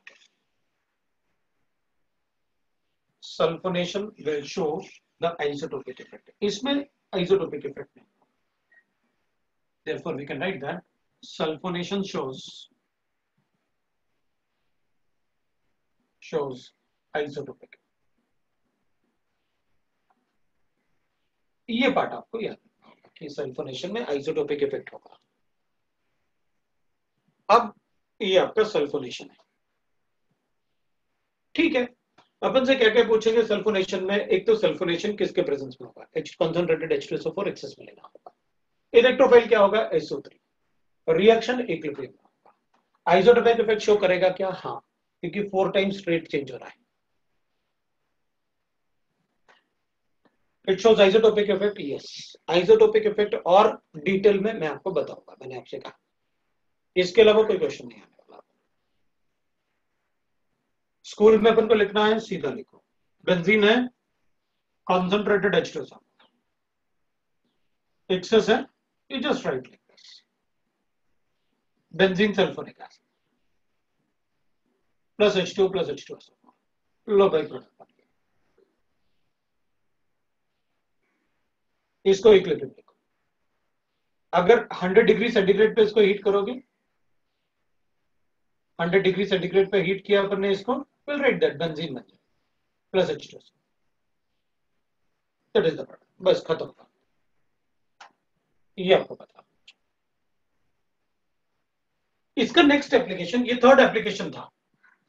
Sulfonation will show the isotopic effect. इसमें isotopic effect नहीं, therefore we can write that sulfonation shows isotopic। ये part आपको याद रखना होगा कि सल्फोनेशन में आइसोटोपिक इफेक्ट होगा। अब ये आपका सल्फोनेशन है, ठीक है। अपन से क्या क्या पूछेंगे सल्फोनेशन में, एक तो सल्फोनेशन किसके प्रेजेंस में होगा, कंसंट्रेटेड H2SO4 एक्सेस में लेना होगा, इलेक्ट्रोफाइल क्या होगा SO3, रिएक्शन इक्विलिब्रियम में होगा। आइसोटोपिक इफेक्ट शो करेगा क्या, हाँ, क्योंकि 4 टाइम्स रेट चेंज हो रहा है। It shows isotopic effect, yes isotopic effect, और डिटेल में मैं आपको बताऊंगा, मैंने आपसे कहा इसके अलावा कोई क्वेश्चन नहीं आने वाला। स्कूल में अपन को लिखना है, सीधा लिखो, बेंजीन है, concentrated H2SO, excess है, you just write like this, benzene sulfonic acid plus H2 plus H2SO, low by product बन गया। इसको इक्विलिब्रियम लिखो, अगर 100 डिग्री सेंटीग्रेड पे इसको हीट करोगे, 100 डिग्री सेंटीग्रेड पे हीट किया अपन ने इसको, विल राइट दैट बेंजीन बन जाए plus H2SO, that is the product, बस खत्म। ये आपको पता। इसका नेक्स्ट एप्लीकेशन, ये थर्ड एप्लीकेशन था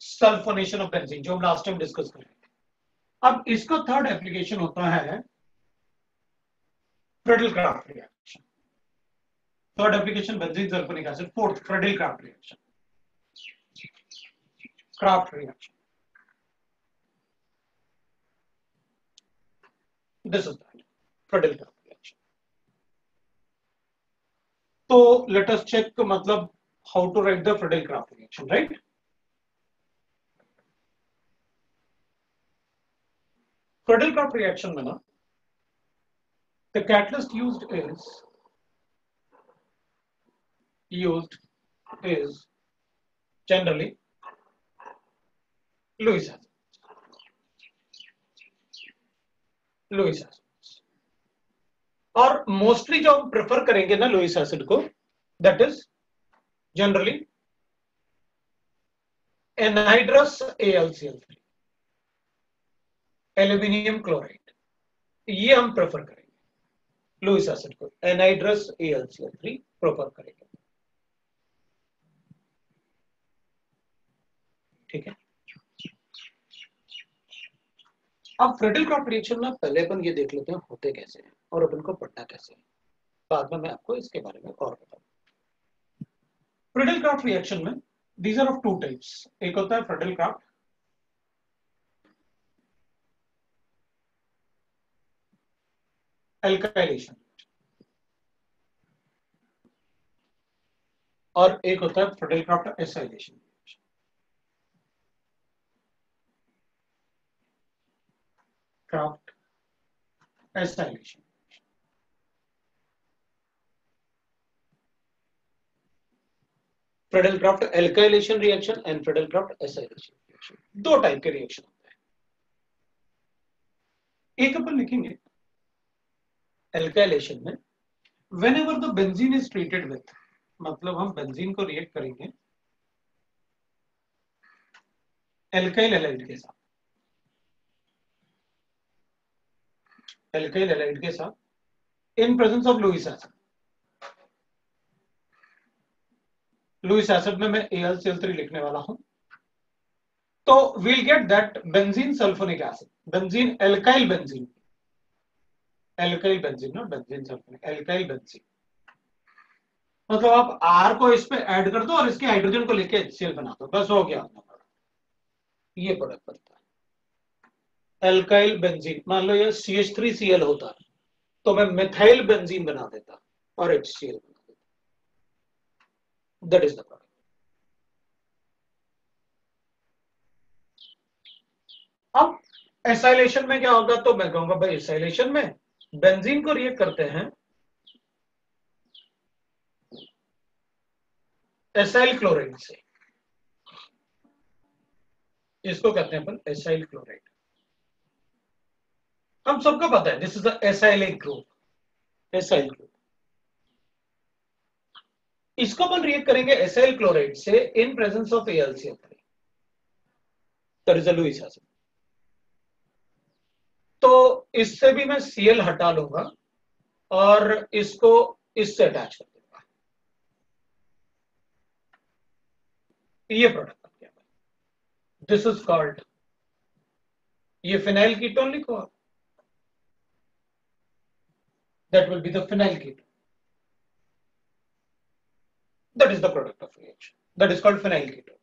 सल्फोनेशन ऑफ बेंजीन, जो हम लास्ट टाइम डिस्कस कर रहे थे। अब इसका थर्ड एप्लीकेशन होता है Friedel-craft reaction. Third application benzene sulphonic acid, fourth Friedel-craft reaction, craft reaction, this is that Friedel-craft reaction. तो लेट अस चेक, मतलब how to write the Friedel-Crafts reaction, right? Friedel-Crafts reaction में ना, the catalyst used is generally Lewis acid. Lewis acid, और mostly जो हम prefer करेंगे ना Lewis acid को, that is generally anhydrous AlCl3, aluminium chloride, ये हम प्रेफर करेंगे लुईस एसिड को, एनहाइड्रस AlCl3 प्रेफर करेंगे। ठीक है, अब फ्रेडल क्रॉफ्ट रिएक्शन में पहले अपन ये देख लेते हैं होते कैसे हैं और अपन को पढ़ना कैसे है, बाद में मैं आपको इसके बारे में और बताऊंगा। फ्रेडल क्रॉफ्ट रिएक्शन में these are of two types, एक होता है फ्रेडल क्रॉफ्ट एल्काइलेशन और एक होता है Friedel Crafts acylation. Crafts acylation, Friedel Crafts alkylation reaction and Friedel Crafts acylation reaction, दो टाइप के रिएक्शन होते हैं। एक अपन लिखेंगे एल्काइलेशन में whenever the benzene is treated with, मतलब हम बेंजीन को रिएक्ट करेंगे एल्काइल हैलाइड के साथ, एल्काइल हैलाइड के साथ in presence of Lewis acid. Lewis acid में मैं AlCl3 लिखने वाला हूं, तो we'll get that benzene sulfonic acid, benzene alkyl benzene, alkyl benzene ना बेंजीन सल्फोनिक, एल्काइल बेंजीन, मतलब आप R को इस पे ऐड कर दो और इसके हाइड्रोजन को लेके HCl बना दो, बस हो गया अपना प्रोडक्ट। ये प्रोडक्ट बनता है एल्काइल बेंजीन। मान लो ये CH3Cl होता तो मैं मिथाइल बेंजीन बना देता और HCl बना देता, दैट इज द प्रोडक्ट। अब एसाइलेशन में क्या होगा, तो मैं कहूंगा भाई एसाइलेशन में बेंजीन को रिएक्ट करते हैं एसाइल क्लोराइड से, इसको कहते हैं अपन एसाइल क्लोराइड। हम सबको पता है this is the acylic group, acyl group. इसको अपन रिएक्ट करेंगे एसाइल क्लोराइड से in presence of AlCl3, that is a Lewis acid. तो इससे भी मैं Cl हटा लूंगा और इसको इससे अटैच कर दूंगा, ये प्रोडक्ट बन गया। दिस इज कॉल्ड, ये फिनाइल कीटोन लिखो आप, that will be the phenyl ketone, that is the product of reaction, that is called phenyl ketone.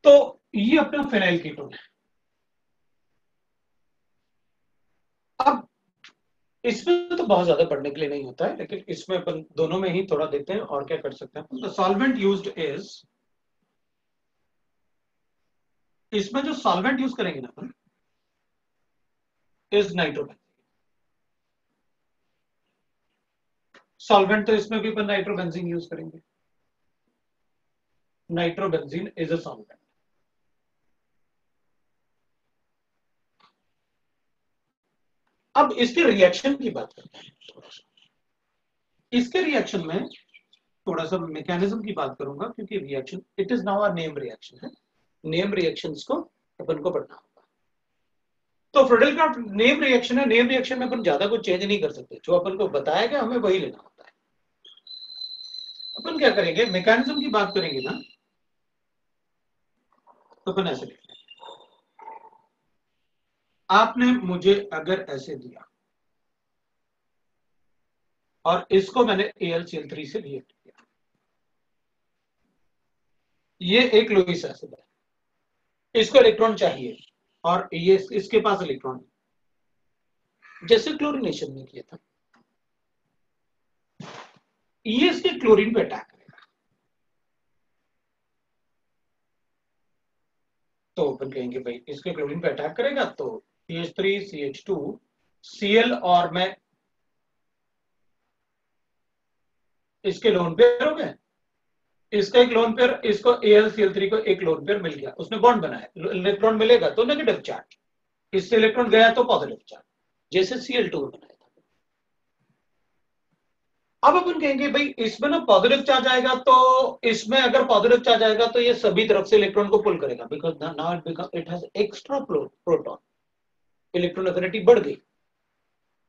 तो ये अपना फिनाइल कीटोन है। अब इसमें तो बहुत ज्यादा पढ़ने के लिए नहीं होता है, लेकिन इसमें अपन दोनों में ही थोड़ा देते हैं और क्या कर सकते हैं। द सॉल्वेंट यूज्ड इज, इसमें जो सॉल्वेंट यूज करेंगे ना अपन इज नाइट्रोबेंजीन। सॉल्वेंट तो इसमें भी अपन नाइट्रोबेंजीन यूज करेंगे, नाइट्रोबेंजीन इज अ सॉल्वेंट। अब इसके रिएक्शन की बात करते हैं थोड़ा सा। इसके रिएक्शन में थोड़ा सा मैकेनिज्म की बात करूंगा, क्योंकि reaction it is now a name reaction है, नेम रिएक्शंस को अपन को पढ़ना होगा। तो फ्रेडल क्रॉफ्ट नेम रिएक्शन है, नेम रिएक्शन में अपन ज्यादा कुछ चेंज नहीं कर सकते, जो अपन को बताया गया हमें वही लेना होता है। अपन क्या करेंगे, मैकेनिज्म की बात करेंगे ना, तो अपन ऐसे लिखेंगे, आपने मुझे अगर ऐसे दिया और इसको मैंने AlCl3 से रिएक्ट किया, ये एक लुईस एसिड है, इसको इलेक्ट्रॉन चाहिए और ये इसके पास इलेक्ट्रॉन है, जैसे क्लोरीनेशन में किया था, ये इसके क्लोरीन पे अटैक करेगा। तो अपन कहेंगे भाई इसके क्लोरीन पे अटैक करेगा, तो CH3 CH2 Cl और मैं इसके लोन पेयर हो गए, इसका एक लोन पेयर, इसको AlCl3 को एक लोन पेयर मिल गया, उसने बॉन्ड बनाया, इलेक्ट्रॉन मिलेगा तो नेगेटिव चार्ज, इससे इलेक्ट्रॉन गया तो पॉजिटिव चार्ज, जैसे Cl2 बनाया था। अब अपन कहेंगे भाई इसमें ना पॉजिटिव चार्ज आएगा, तो इसमें अगर पॉजिटिव चार्ज आएगा तो ये सभी तरफ से इलेक्ट्रॉन को पुल करेगा, because now it has extra proton, electron affinity बढ़ गई,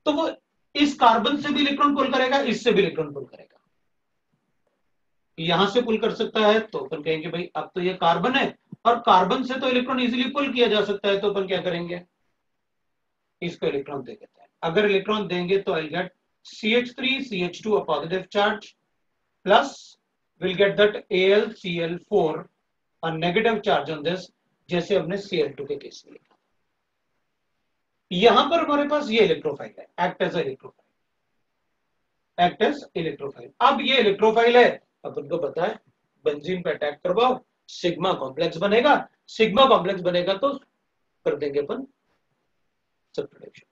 तो वो इस कार्बन से भी इलेक्ट्रॉन पुल करेगा, इससे भी इलेक्ट्रॉन पुल करेगा, यहां से पुल कर सकता है, तो अपन कहेंगे भाई अब तो ये कार्बन है और कार्बन से तो इलेक्ट्रॉन इजीली पुल किया जा सकता है, तो अपन क्या करेंगे, इसको इलेक्ट्रॉन दे देते हैं। अगर इलेक्ट्रॉन देंगे तो I gate CH3 CH2 a positive charge plus we'll get that AlCl4 a negative charge on this, जैसे हमने Cl2 के केस में लिखा। यहां पर हमारे पास ये इलेक्ट्रोफाइल है, एक्ट एज इलेक्ट्रोफाइल। अब ये इलेक्ट्रोफाइल है, अपन को पता है बेंजीन पे अटैक करवाओ, सिग्मा कॉम्प्लेक्स बनेगा, सिग्मा कॉम्प्लेक्स बनेगा तो कर देंगे अपन सब्स्टिट्यूशन,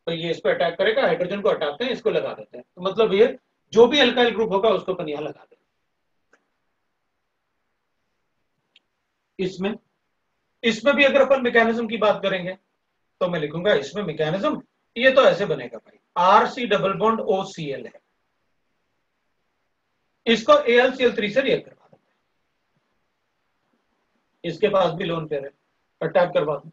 तो ये इस पे अटैक करेगा, हाइड्रोजन को हटाते हैं, इसको लगा देते हैं, तो मतलब ये जो भी अल्काइल ग्रुप होगा उसको अपन यहां लगा देंगे। इसमें भी अगर अपन मैकेनिज्म की बात करेंगे तो मैं लिखूंगा इसमें मैकेनिज्म, ये तो ऐसे बनेगा भाई, RC डबल बॉन्ड OCl है, इसको AlCl3 से रिएक्ट करवा देते हैं, इसके पास भी लोन पेयर है, अटैक करवा दो।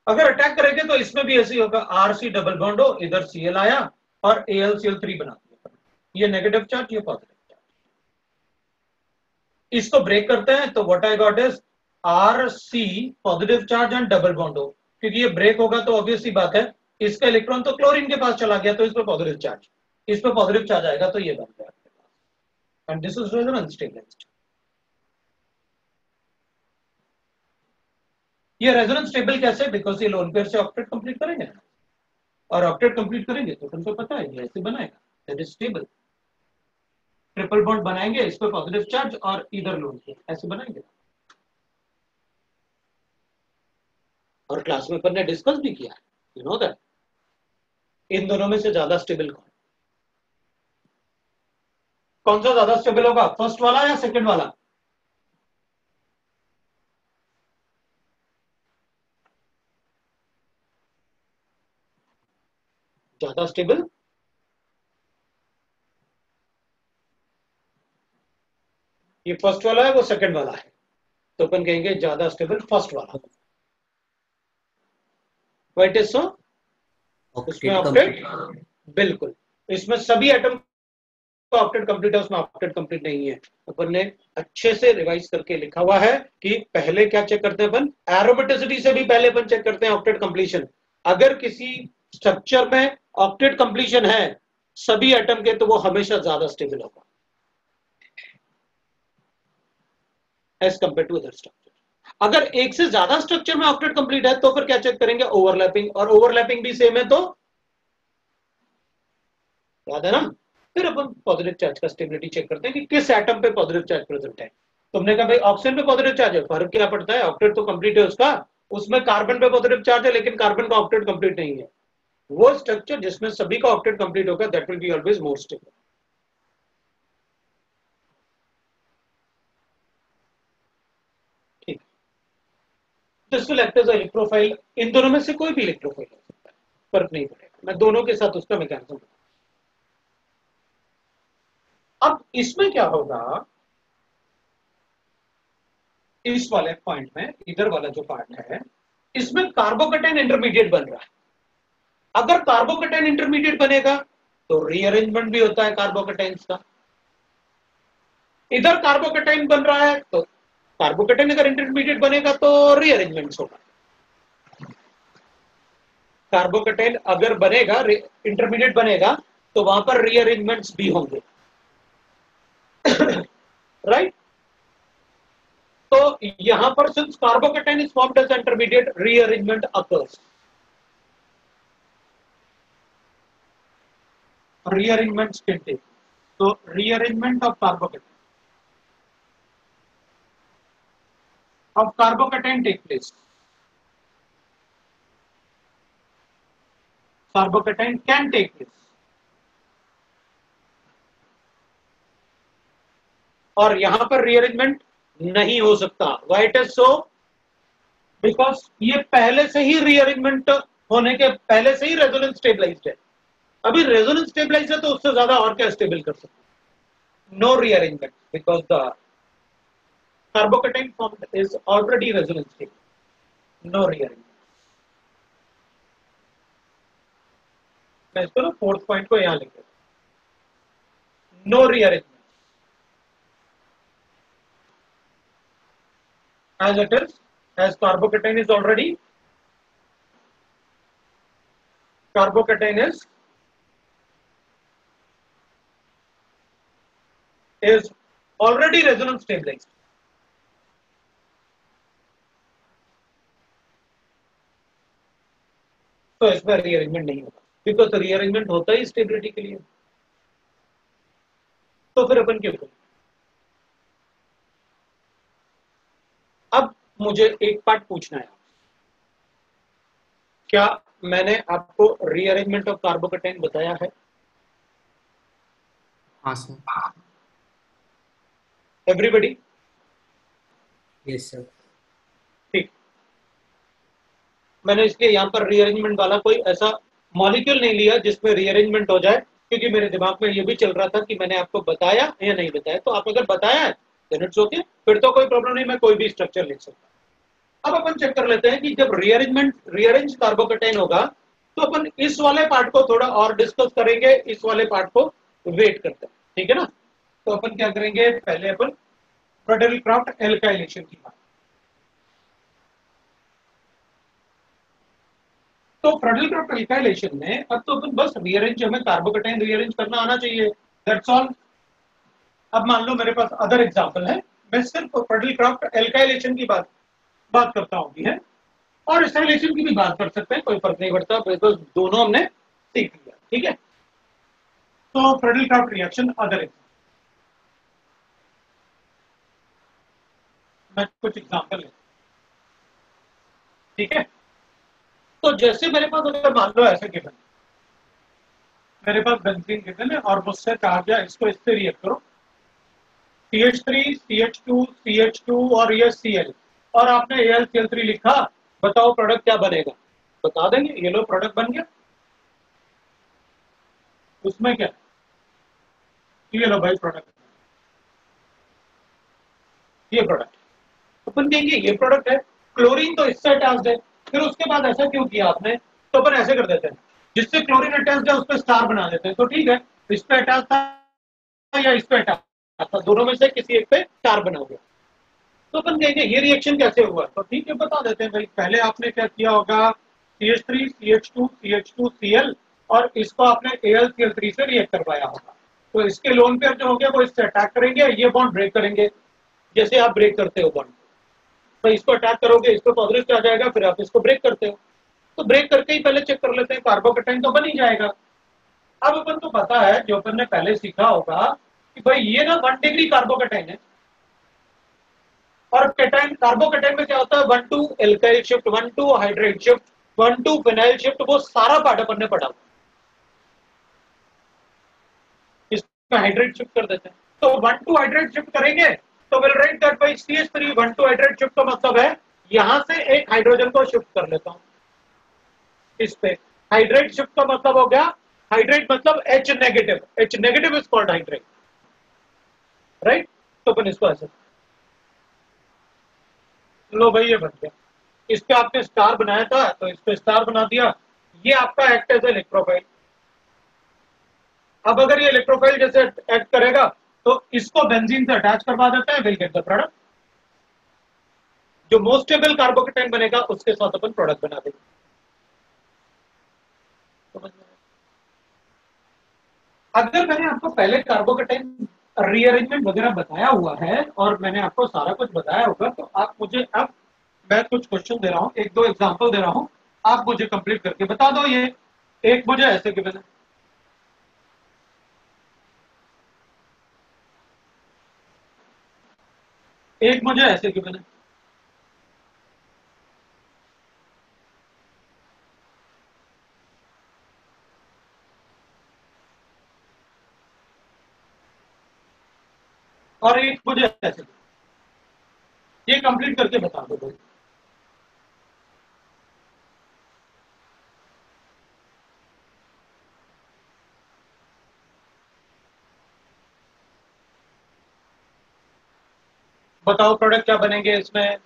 अगर अटैक करेंगे तो इसमें भी ऐसे ही होगा, RC डबल बॉन्ड हो, इधर Cl आया और AlCl3 बना दिया, ये नेगेटिव चार्ज, ये पॉजिटिव चार्ज, इसको ब्रेक करते हैं तो what I got is RC positive charge and double bond हो, क्योंकि ये ब्रेक होगा तो ऑब्वियसली बात है इसका इलेक्ट्रॉन तो क्लोरीन के पास चला गया, तो इस पर पॉजिटिव चार्ज, इस पर पॉजिटिव चार्ज आएगा तो ये बन गया आपके पास, and this is resonance stabilised. ये रेजोनेंस स्टेबल कैसे, बिकॉज ये लोन पेयर से ऑक्टेट कंप्लीट करेंगे ना, और ऑक्टेट कंप्लीट करेंगे तो तुमको पता है ये ऐसे बनाएगा, that is stable. Triple bond बनाएंगे, इस पर पॉजिटिव चार्ज और इधर लोन पेयर, ऐसे बनाएंगे। और क्लास में अपन ने डिस्कस भी किया, यू नो दैट इन दोनों में से ज्यादा स्टेबल कौन सा ज्यादा स्टेबल होगा, फर्स्ट वाला या सेकंड वाला? ज्यादा स्टेबल ये फर्स्ट वाला है, वो सेकंड वाला है, तो अपन कहेंगे ज्यादा स्टेबल फर्स्ट वाला। व्हाट इज सो, उसमें ऑक्टेट, बिल्कुल, इसमें सभी एटम का ऑक्टेट कंप्लीट है, उसमें ऑक्टेट कंप्लीट नहीं है। अपन ने अच्छे से रिवाइज करके लिखा हुआ है कि पहले क्या चेक करते हैं अपन, एरोमेटिसिटी से भी पहले अपन चेक करते हैं ऑक्टेट कंप्लीशन। अगर किसी स्ट्रक्चर में ऑक्टेट कंप्लीशन है सभी एटम के, तो वो हमेशा ज्यादा स्टेबल होगा as compare to other structure. अगर एक से ज्यादा स्ट्रक्चर में ऑक्टेट कंप्लीट है तो फिर क्या चेक करेंगे, ओवरलैपिंग, और ओवरलैपिंग भी सेम है तो याद है ना, फिर अपन पॉजिटिव चार्ज का स्टेबिलिटी चेक करते हैं कि किस एटम पे पॉजिटिव चार्ज प्रेजेंट है। तुमने कहा भाई ऑक्सीजन पे पॉजिटिव चार्ज है, फर्क क्या पड़ता है, ऑक्टेट तो कंप्लीट है उसका, उसमें कार्बन पे पॉजिटिव चार्ज है लेकिन कार्बन का ऑक्टेट कंप्लीट नहीं है। वो स्ट्रक्चर जिसमें सभी का ऑक्टेट कंप्लीट होगा that will be always more stable. ठीक, this will act as electrophile, इन दोनों में से कोई भी इलेक्ट्रोफाइल हो सकता है, फर्क नहीं पड़ेगा, मैं दोनों के साथ उसका मैकेनिज्म। अब इसमें क्या होगा, इस वाले पॉइंट में इधर वाला जो पार्ट है इसमें कार्बोकेटाइन इंटरमीडिएट बन रहा है। अगर कार्बोकेटाइन इंटरमीडिएट बनेगा तो रीअरेंजमेंट भी होता है कार्बोकेटाइन्स का, इधर कार्बोकेटाइन बन रहा है तो कार्बोकेटाइन अगर इंटरमीडिएट बनेगा तो रीअरेंजमेंट्स होगा। कार्बोकेटाइन अगर बनेगा, इंटरमीडिएट बनेगा तो वहां पर रीअरेंजमेंट्स भी होंगे, राइट। तो यहां पर since carbocation is formed as intermediate, rearrangement occurs, rearrangements can take. So rearrangement of carbocation take place. Carbocation can take place. और यहां पर rearrangement नहीं हो सकता. Why it is so? Because ये पहले से ही rearrangement होने के पहले से ही रेजोनेंस स्टेबलाइज्ड है, अभी रेजोनेंस स्टेबलाइजर तो उससे ज्यादा और क्या स्टेबल कर सकते, no rearrangement because the carbocation formed is already resonance stable, no rearrangement. मैं इसको ना फोर्थ पॉइंट को यहां लिख देता हूं, no rearrangement as it is, as carbocation is already is already resonance stabilized. तो इसमें रीअरेंजमेंट नहीं होगा बिकॉज रीअरेंजमेंट होता ही स्टेबिलिटी के लिए, तो फिर अपन क्यों करें। अब मुझे एक पार्ट पूछना है, क्या मैंने आपको रीअरेंजमेंट ऑफ कार्बोकेटाइन बताया है? हाँ सर। एवरीबडी? Yes sir. ठीक, मैंने इसलिए यहाँ पर रीअरेंजमेंट वाला कोई ऐसा मॉलिक्यूल नहीं लिया जिसमें रीअरेंजमेंट हो जाए, क्योंकि मेरे दिमाग में ये भी चल रहा था कि मैंने आपको बताया या नहीं बताया। तो आप अगर बताया है देन इट्स ओके, फिर तो कोई प्रॉब्लम नहीं, मैं कोई भी स्ट्रक्चर लिख सकता। अब अपन चेक कर लेते हैं कि जब रीअरेंज कार्बोकेटाइन होगा तो अपन इस वाले पार्ट को थोड़ा और डिस्कस करेंगे, इस वाले पार्ट को वेट करते हैं, ठीक है ना। तो अपन क्या करेंगे, पहले अपन फ्रेडरिक-क्राफ्ट एल्काइलेशन की बात। तो फ्रेडरिक-क्राफ्ट एल्काइलेशन में अब तो अपन बस रीअरेंज, हमें कार्बोकेटाइन रीअरेंज करना आना चाहिए, दैट्स ऑल। अब मान लो मेरे पास अदर एग्जांपल है, मैं सिर्फ फ्रेडरिक-क्राफ्ट एल्काइलेशन की बात करता हूं, है, और स्टाइलेशन की भी बात कर सकते हैं, कोई फर्क नहीं पड़ता, बिकॉज दोनों हमने सीख लिया, ठीक है। तो फ्रेडरिक-क्राफ्ट रिएक्शन अदर, मैं कुछ एग्जांपल है, ठीक है। तो जैसे मेरे पास अगर मान लो ऐसे गिवन, मेरे पास बेंजीन गिवन है और मुझसे कहा गया इसको इससे रिएक्ट करो, CH3 CH2 CH2 और ये Cl, और आपने AlCl3 लिखा, बताओ प्रोडक्ट क्या बनेगा, बता देंगे, ये लो प्रोडक्ट बन गया। उसमें क्या, ये लो भाई प्रोडक्ट, ये प्रोडक्ट, अपन कहेंगे ये प्रोडक्ट है, क्लोरीन तो इससे अटैच्ड है, फिर उसके बाद ऐसा क्यों किया आपने, तो अपन ऐसे कर देते हैं, जिससे क्लोरीन अटैच्ड है उस पर स्टार बना देते हैं, तो ठीक है, इस पे अटैच था या इस पे अटैच था, दोनों में से किसी एक पे स्टार बना हुआ। तो अपन कहेंगे ये रिएक्शन कैसे हुआ, तो ठीक है बता देते हैं भाई, पहले आपने क्या किया होगा, CH3 CH2 CH2 Cl, और इसको आपने AlCl3 से रिएक्ट करवाया होगा, तो इसके लोन पेयर जो हो गया वो इससे अटैक करेंगे, ये बॉन्ड ब्रेक करेंगे, जैसे आप ब्रेक करते हो बॉन्ड, तो इसको अटैक करोगे, इस पर पॉजिटिव आ जाएगा, फिर आप इसको ब्रेक करते हो, तो ब्रेक करके ही पहले चेक कर लेते हैं, कार्बोकेटाइन तो बन ही जाएगा। अब अपन को पता है, जो अपन ने पहले सीखा होगा कि भाई ये ना 1 डिग्री कार्बोकेटाइन है, और केटाइन कार्बोकेटाइन में क्या होता है, 1 to alkyl shift, 1 to hydrate shift, 1 to phenyl shift, वो सारा पार्ट अपन ने पढ़ा, इसमें हाइड्रेट शिफ्ट कर देते हैं, तो 1 to हाइड्रेट शिफ्ट करेंगे, तो will write that bye CH3 1 to hydrate shift का मतलब है यहां से एक हाइड्रोजन को शिफ्ट कर लेता हूं इस पे, हाइड्रेट शिफ्ट का मतलब हो गया, हाइड्रेट मतलब H negative, H negative is called hydrate, right. तो अपन इसको ऐसे, लो भाई ये बन गया, इस पे आपने स्टार बनाया था तो इस पे स्टार बना दिया, ये आपका एक्ट एज इलेक्ट्रोफाइल। अब अगर ये इलेक्ट्रोफाइल जैसे एक्ट करेगा तो इसको बेंजीन से अटैच करवा देते हैं, विल गेट द प्रोडक्ट, जो मोस्ट स्टेबल कार्बोकेटाइन बनेगा उसके साथ अपन प्रोडक्ट बना देंगे। अगर मैंने आपको पहले कार्बोकेटाइन रीअरेंजमेंट वगैरह बताया हुआ है और मैंने आपको सारा कुछ बताया होगा, तो आप मुझे, अब मैं कुछ क्वेश्चन दे रहा हूं, एक दो एग्जांपल दे रहा हूं, आप मुझे कंप्लीट करके बता दो। ये एक मुझे ऐसे गिवन है, एक मुझे ऐसे गिवन है, और एक मुझे ऐसे, ये कंप्लीट करके बता दो भाई। बताओ प्रोडक्ट क्या बनेंगे इसमें।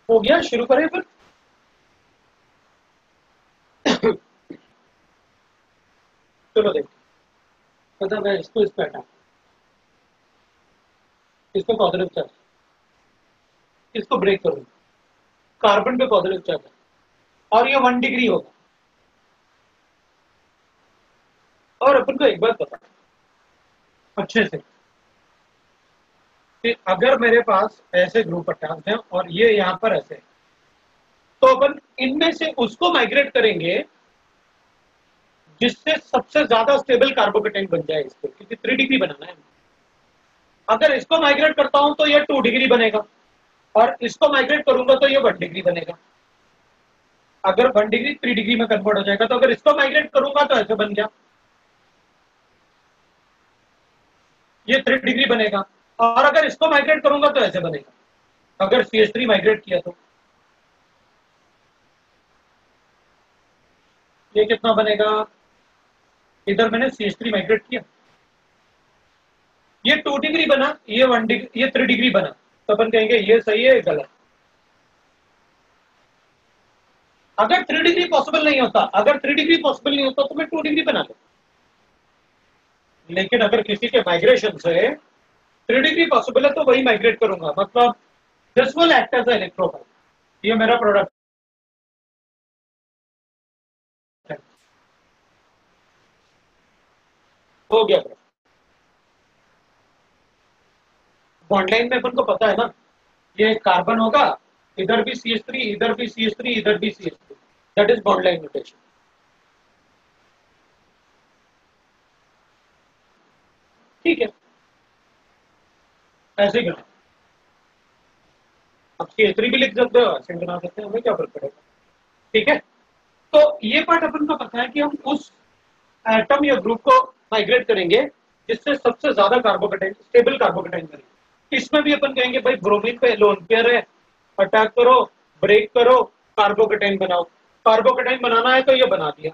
हो गया, शुरू करें फिर। चलो देखो, मतलब मैं इसको इस पे हटा, इसको पॉजिटिव चार्ज, इसको ब्रेक करूँ, कार्बन पे पॉजिटिव चार्ज है, और ये 1 डिग्री होगा। और अपन को एक बात पता अच्छे से कि अगर मेरे पास ऐसे ग्रुप अटैच हैं और ये यहाँ पर ऐसे, तो अपन इनमें से उसको माइग्रेट करेंगे जिससे सबसे ज्यादा स्टेबल कार्बोकेटाइन बन जाए इसको, क्योंकि 3 डिग्री बनाना है। अगर इसको माइग्रेट करता हूं तो ये 2 डिग्री बनेगा, और इसको माइग्रेट करूंगा तो ये 1 डिग्री बनेगा। अगर 1 डिग्री 3 डिग्री में कन्वर्ट हो जाएगा, तो अगर इसको माइग्रेट करूंगा तो ऐसे बन गया, ये 3 डिग्री बनेगा। और अगर इसको माइग्रेट करूंगा तो ऐसे बनेगा, अगर CH3 माइग्रेट किया तो ये कितना बनेगा। इधर मैंने CH3 माइग्रेट किया, ये 2 डिग्री बना, ये 1 डिग्री, ये 3 डिग्री बना, तो अपन कहेंगे ये सही है, गलत। अगर 3 डिग्री पॉसिबल नहीं होता, अगर 3 डिग्री पॉसिबल नहीं होता तो मैं 2 डिग्री बना लूं। लेकिन अगर किसी के माइग्रेशन से 3 डिग्री पॉसिबल है तो वही माइग्रेट करूंगा, मतलब this will act as electrophile. ये मेरा प्रोडक्ट है, हो गया। बॉन्ड लाइन में अपन को पता है ना, ये कार्बन होगा, इधर भी CH3, इधर भी CH3, इधर भी CH3, that is bond line notation. ठीक है, ऐसे ही करना। अब CH3 भी लिख सकते हो, ऐसे बना सकते हैं, हमें क्या फर्क पड़ेगा। ठीक है, तो ये पार्ट अपन को पता है कि हम उस एटम या ग्रुप को माइग्रेट करेंगे जिससे सबसे ज्यादा कार्बोकेटाइन स्टेबल कार्बोकेटाइन बने। इसमें भी अपन कहेंगे भाई ब्रोमीन पे लोन पेयर है, अटैक करो, ब्रेक करो, कार्बोकेटाइन बनाओ। कार्बोकेटाइन बनाना है तो ये बना दिया।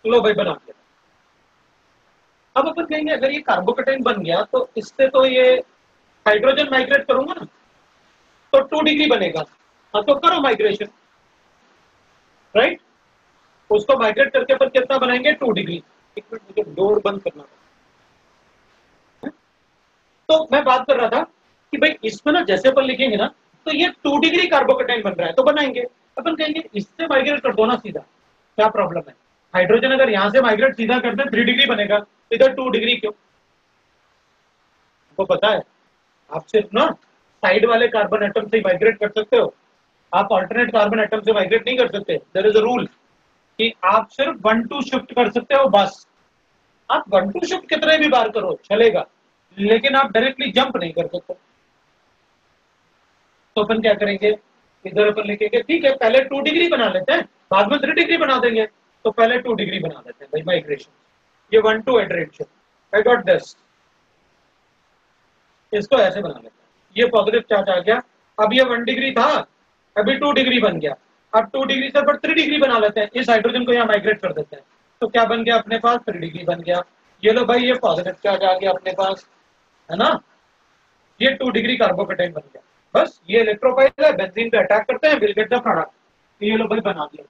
लो भाई बना दिया। अब अपन कहेंगे अगर ये कार्बोकेटाइन बन गया तो इससे तो ये हाइड्रोजन माइग्रेट करूंगा ना, तो 2 डिग्री बनेगा। हाँ तो करो माइग्रेशन, राइट। उसको माइग्रेट करके अपन कितना बनाएंगे, 2 डिग्री। एक मिनट मुझे डोर बंद करना है। तो मैं बात कर रहा था कि भाई इसमें ना जैसे अपन लिखेंगे ना, तो ये 2 डिग्री कार्बोकेटाइन बन रहा है तो बनाएंगे। अपन कहेंगे इससे माइग्रेट कर दो ना सीधा, क्या प्रॉब्लम है। हाइड्रोजन अगर यहां से माइग्रेट सीधा करते हैं 3 डिग्री बनेगा, इधर 2 डिग्री क्यों। आपको पता है आप सिर्फ ना साइड वाले कार्बन एटम से माइग्रेट कर सकते हो, आप अल्टरनेट कार्बन एटम से माइग्रेट नहीं कर सकते। देयर इज अ रूल कि आप सिर्फ 1-2 शिफ्ट कर सकते हो बस। आप 1-2 शिफ्ट कितने भी बार करो चलेगा, लेकिन आप डायरेक्टली जंप नहीं कर सकते। तो अपन क्या करेंगे, इधर अपन लिखेंगे ठीक है पहले 2 डिग्री बना लेते हैं, बाद में 3 डिग्री बना देंगे। तो पहले 2 डिग्री बना लेते हैं भाई माइग्रेशन, ये 1-2 इटरेशन। आई गॉट दिस, इसको ऐसे बना लेते हैं। ये पॉजिटिव चार्ज आ गया, अब ये 1 डिग्री था, अभी 2 डिग्री बन गया। अब 2 डिग्री से पर 3 डिग्री बना लेते हैं, इस हाइड्रोजन को यहाँ माइग्रेट कर देते हैं। तो क्या बन गया अपने पास, 3 डिग्री बन गया। ये लो भाई ये पॉजिटिव चार्ज आ गया अपने पास, है ना। ये 2 डिग्री कार्बोकेटाइन बन गया। बस ये इलेक्ट्रोफाइल है, बेंजीन पे अटैक करते हैं, विल गेट द प्रोडक्ट। तो ये लो भाई बना दिया।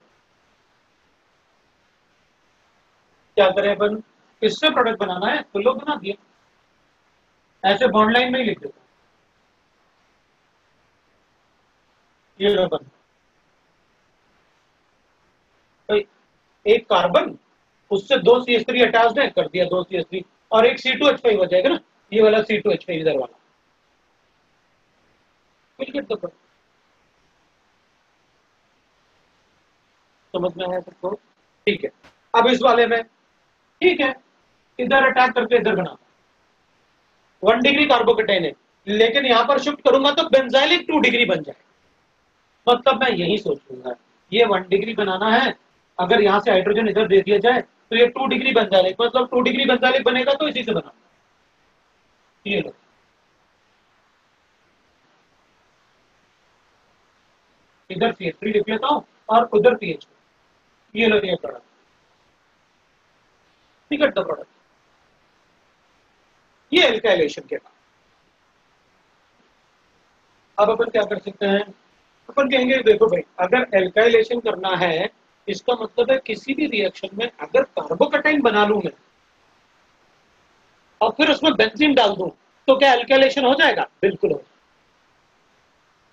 क्या करें अपन, किससे प्रोडक्ट बनाना है तो लो बना दिया। ऐसे बॉन्ड लाइन में ही लिख देता हूं, ये लो बन। तो एक कार्बन, उससे 2 CH3 अटैच्ड है, कर दिया 2 CH3, और एक C2H5 हो जाएगा ना, ये वाला C2H5 इधर वाला। Will get the product. समझ में आया सबको, ठीक है। अब इस वाले में ठीक है, इधर अटैक करके इधर बना 1 डिग्री कार्बोकेटाइन है, लेकिन यहां पर शिफ्ट करूंगा तो बेंजाइलिक 2 डिग्री बन जाए। मतलब मैं यही सोच लूंगा ये 1 डिग्री बनाना है, अगर यहां से हाइड्रोजन इधर दे दिया जाए तो ये 2 डिग्री बेंजाइलिक, मतलब 2 डिग्री बेंजाइलिक बनेगा तो इसी से बना। ये लो इधर CH3 लिख लेता हूं और उधर CH, ये लो ये प्रोडक्ट, ठीक है। प्रोडक्ट ये एल्काइलेशन के बाद अब अपन क्या कर सकते हैं, अपन कहेंगे देखो भाई अगर एल्काइलेशन करना है, इसका मतलब है किसी भी रिएक्शन में अगर कार्बोकेटाइन बना लूं मैं और फिर उसमें बेंजीन डाल दूं तो क्या एल्काइलेशन हो जाएगा, बिल्कुल हो।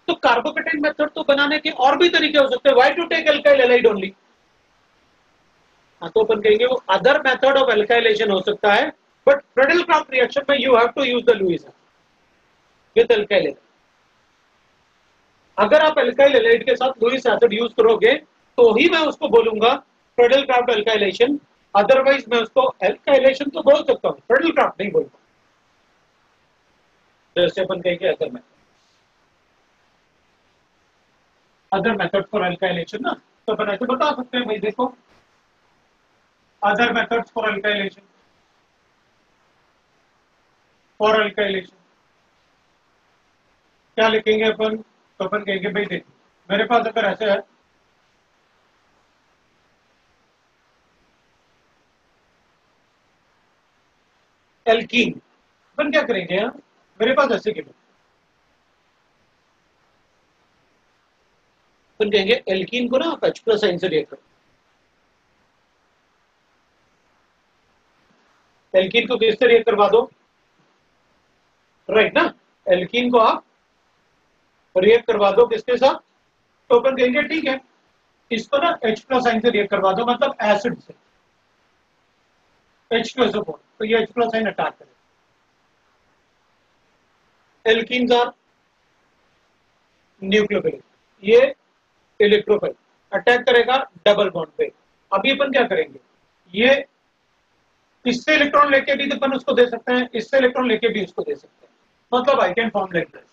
तो कार्बोकेटाइन मेथड तो बनाने के और भी तरीके हो सकते हैं, why to take alkyl halide only. हाँ तो अपन कहेंगे वो अदर मेथड ऑफ एल्काइलेशन हो सकता है, बट फ्रेडल-क्राफ्ट रिएक्शन में you have to use the Lewis with alkyl. अगर आप एल्काइल हैलाइड के साथ लुईस एसिड यूज करोगे तो ही मैं उसको बोलूंगा फ्रेडल-क्राफ्ट एल्काइलेशन, अदरवाइज मैं उसको एल्काइलेशन तो बोल सकता हूं, फ्रेडल-क्राफ्ट नहीं बोलता। जैसे अपन कहेंगे अदर मेथड फॉर एल्काइलेशन ना, तो अपन ऐसे बता सकते हैं भाई देखो अदर मेथड्स फॉर एल्काइलेशन क्या लिखेंगे अपन, तो अपन कहेंगे भाई देखो मेरे पास अगर ऐसे है एल्कीन, अपन क्या करेंगे यहाँ, मेरे पास ऐसे के अपन कहेंगे एल्कीन को ना आप H+ साइन से रिएक्ट करो। एल्कीन को किससे रिएक्ट करवा दो, राइट ना, एल्कीन को आप रिएक्ट करवा दो किसके साथ, तो अपन कहेंगे ठीक है इसको ना H+ साइन से रिएक्ट करवा दो, मतलब एसिड से H2SO4, तो ये H+ साइन अटैक करेगा। एल्कीन्स आर न्यूक्लियोफिलिक, ये इलेक्ट्रोफिल, अटैक करेगा डबल बॉन्ड पे। अभी अपन क्या करेंगे, ये इससे इलेक्ट्रॉन लेके भी अपन उसको दे सकते हैं, इससे इलेक्ट्रॉन लेके भी उसको दे सकते हैं, मतलब I can form like this.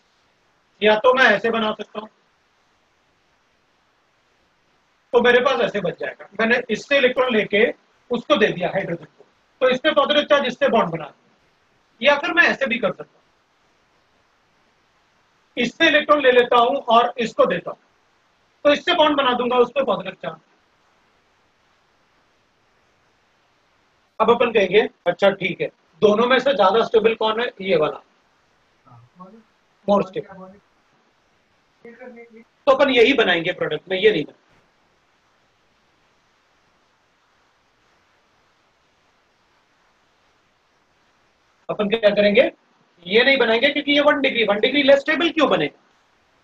या तो मैं ऐसे बना सकता हूं, तो मेरे पास ऐसे बच जाएगा, मैंने इससे इलेक्ट्रॉन लेके उसको दे दिया हाइड्रोजन को, तो इससे पॉजिटिव चार्ज इससे बॉन्ड बना दिया। या फिर मैं ऐसे भी कर सकता हूं, इससे इलेक्ट्रॉन ले लेता हूं और इसको देता हूं, तो इससे बॉन्ड बना दूंगा, उस पर पॉजिटिव चार्ज। अब अपन कहेंगे अच्छा ठीक है, दोनों में से ज्यादा स्टेबल कौन है, ये वाला मोर स्टेबल, तो अपन यही बनाएंगे प्रोडक्ट में, ये नहीं बनाएंगे। अपन क्या करेंगे, ये नहीं बनाएंगे क्योंकि ये 1 डिग्री लेस स्टेबल क्यों बनेगा,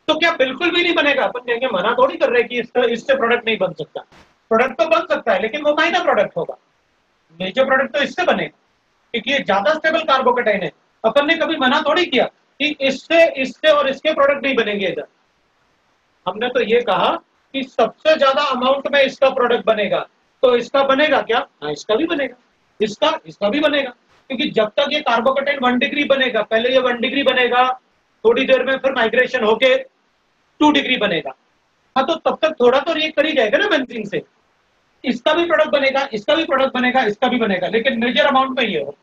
तो क्या बिल्कुल भी नहीं बनेगा, अपन कहेंगे मना थोड़ी कर रहे हैं कि इससे प्रोडक्ट नहीं बन सकता, प्रोडक्ट तो बन सकता है लेकिन वो माइनर प्रोडक्ट होगा, मेजर प्रोडक्ट तो इससे बनेगा क्योंकि ये ज्यादा स्टेबल कार्बोकेटाइन है। अपन ने कभी मना थोड़ी किया कि इससे इससे और इसके प्रोडक्ट नहीं बनेंगे इधर, हमने तो ये कहा कि सबसे ज्यादा अमाउंट में इसका प्रोडक्ट बनेगा, तो इसका बनेगा क्या, हाँ इसका भी बनेगा, इसका भी बनेगा, क्योंकि जब तक ये कार्बोकेटाइन 1 डिग्री बनेगा, पहले ये 1 डिग्री बनेगा, थोड़ी देर में फिर माइग्रेशन होके 2 डिग्री बनेगा, हाँ तो तब तक थोड़ा तो रिएक्ट कर ही जाएगा ना बेंजीन से, इसका भी प्रोडक्ट बनेगा, इसका भी प्रोडक्ट बनेगा, इसका भी बनेगा, लेकिन मेजर अमाउंट में ये हो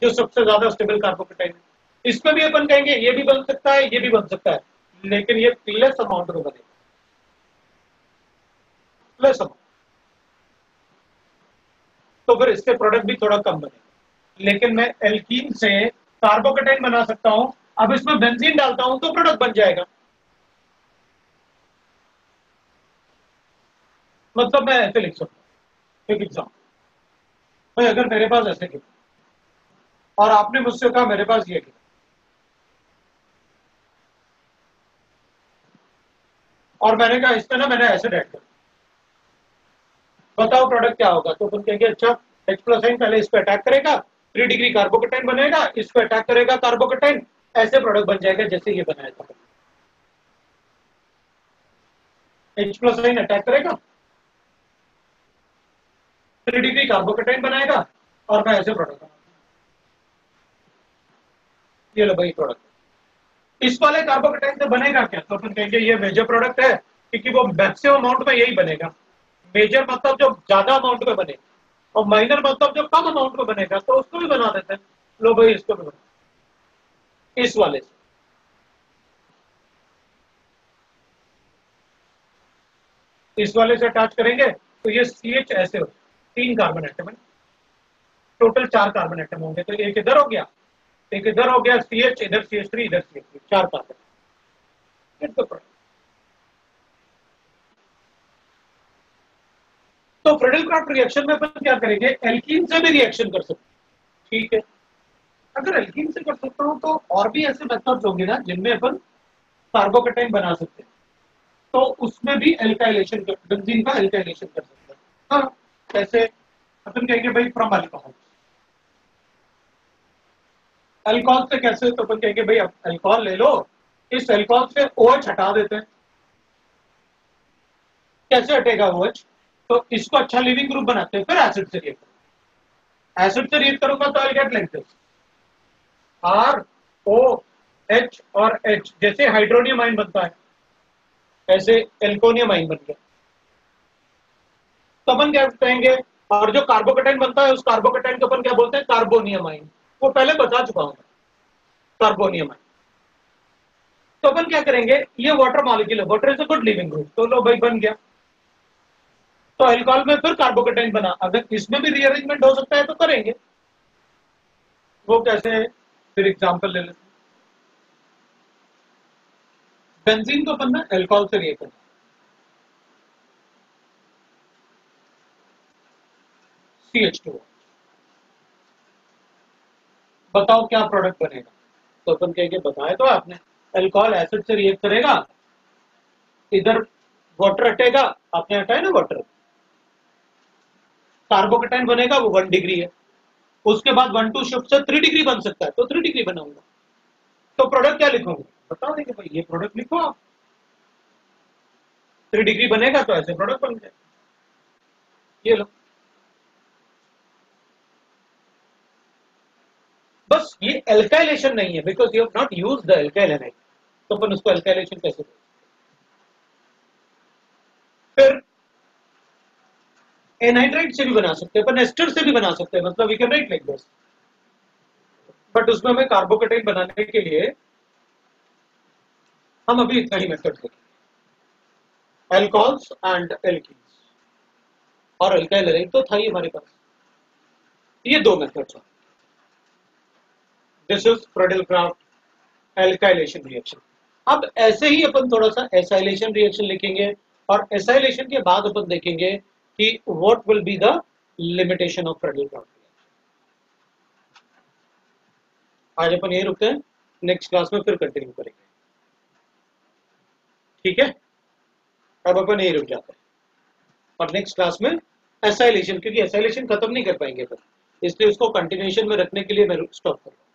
जो सबसे ज्यादा स्टेबल कार्बोकेटाइन है। इसमें भी अपन कहेंगे ये भी बन सकता है, ये भी बन सकता है, लेकिन ये लेस अमाउंट में बनेगा, लेस अमाउंट, तो फिर इसके प्रोडक्ट भी थोड़ा कम बनेगा। लेकिन मैं एल्कीन से कार्बोकेटाइन बना सकता हूं, अब इसमें बेंजीन डालता हूं तो प्रोडक्ट बन जाएगा। मतलब मैं ऐसे लिख सकता हूं, एक एग्जाम्पल, भाई अगर मेरे पास ऐसे लिखा और आपने मुझसे कहा मेरे पास ये लिखा, और मैंने कहा इसमें ना मैंने एसिड ऐड कर, बताओ प्रोडक्ट क्या होगा, तो अपन कहेंगे अच्छा H+ पहले इस पे अटैक करेगा, 3 डिग्री कार्बोकेटाइन बनेगा, इस पे अटैक करेगा कार्बोकेटाइन, ऐसे प्रोडक्ट बन जाएगा जैसे ये बनाया था। H+ अटैक करेगा, 3 डिग्री कार्बोकेटाइन बनाएगा, और मैं ऐसे प्रोडक्ट बनाऊंगा, ये लो भाई प्रोडक्ट। इस वाले कार्बोकेटाइन से बनेगा क्या, तो अपन कहेंगे ये मेजर प्रोडक्ट है क्योंकि वो मैक्सिमम अमाउंट में यही बनेगा, मेजर मतलब जो ज्यादा अमाउंट में बनेगा, और माइनर मतलब जो कम अमाउंट में बनेगा, तो उसको भी बना देते हैं, लो भाई इसको भी बना, इस वाले से इस वाले से अटैच करेंगे तो ये CH ऐसे हो, 3 कार्बन एटम है, टोटल 4 कार्बन एटम होंगे, तो एक इधर हो गया, एक इधर हो गया CH, इधर CH3, इधर CH3, 4 कार्बन। तो फ्रेडल-क्राफ्ट रिएक्शन में अपन क्या करेंगे, एल्कीन से भी रिएक्शन कर सकते हैं, ठीक है, अगर एल्कीन से कर सकता हूं तो और भी ऐसे मेथड्स होंगे ना जिनमें अपन कार्बोकेटाइन बना सकते हैं, तो उसमें भी एल्काइलेशन बेंजीन का एल्काइलेशन कर सकते हैं। हाँ कैसे, अपन कहेंगे भाई फ्रॉम अल्कोहल, अल्कोहल से कैसे, तो अपन कहेंगे भाई अब अल्कोहल ले लो, इस अल्कोहल से OH हटा देते हैं, कैसे हटेगा OH, तो इसको अच्छा लिविंग ग्रुप बनाते हैं, फिर एसिड से रिएक्ट, एसिड से रिएक्ट करूंगा तो I get like this, ROH और H, जैसे हाइड्रोनियम आयन बनता है ऐसे एल्कोनियम आयन बन गया, तो अपन क्या कहेंगे, और जो कार्बोकेटाइन बनता है उस कार्बोकेटाइन को अपन क्या बोलते हैं, कार्बोनियम आयन, वो पहले बता चुका हूं, कार्बोनियम आयन। तो अपन क्या करेंगे, ये वाटर मॉलिक्यूल है, water is a good leaving group, तो लो भाई बन गया, तो अल्कोहल में फिर कार्बोकेटाइन बना, अगर इसमें भी रीअरेंजमेंट हो सकता है तो करेंगे, वो कैसे, फिर एग्जांपल ले लेते हैं, बेंजीन को अपन ना अल्कोहल से रिएक्ट करना, CH2, बताओ क्या प्रोडक्ट बनेगा, तो अपन कहेंगे बताया तो आपने, अल्कोहल एसिड से रिएक्ट करेगा, इधर वाटर हटेगा, आपने हटाया ना वाटर, कार्बोकेटाइन बनेगा, वो 1 डिग्री है, उसके बाद 1,2 शिफ्ट से 3 डिग्री बन सकता है, तो 3 डिग्री बनाऊंगा, तो प्रोडक्ट क्या लिखोगे, बता देंगे भाई ये प्रोडक्ट लिखो आप, 3 डिग्री बनेगा तो ऐसे प्रोडक्ट बन जाए, ये लो, बस ये एल्काइलेशन नहीं है because you have not used the alkyl halide, तो अपन उसको एल्काइलेशन कैसे करें। फिर एनहाइड्राइड से भी बना सकते हैं, पर एस्टर से भी बना सकते हैं, मतलब we can write like this. But उसमें हमें कार्बोकेटाइन बनाने के लिए हम अभी इतना ही मेथड देखेंगे, एल्कोहल्स एंड एल्कीन्स, और अल्काइल एराइड तो था ही हमारे पास। ये दो मेथड्स हैं। This is Friedel Crafts alkylation reaction. अब ऐसे ही अपन थोड़ा सा एसाइलेशन रिएक्शन लिखेंगे, और एसाइलेशन के बाद अपन देखेंगे कि what will be the limitation of Friedel-craft. आज अपन यही रुकते हैं, नेक्स्ट क्लास में फिर कंटिन्यू करेंगे, ठीक है। अब अपन यही रुक जाते हैं, और नेक्स्ट क्लास में एसाइलेशन, क्योंकि एसाइलेशन खत्म नहीं कर पाएंगे अपन, इसलिए उसको कंटिन्यूएशन में रखने के लिए मैं स्टॉप करूंगा।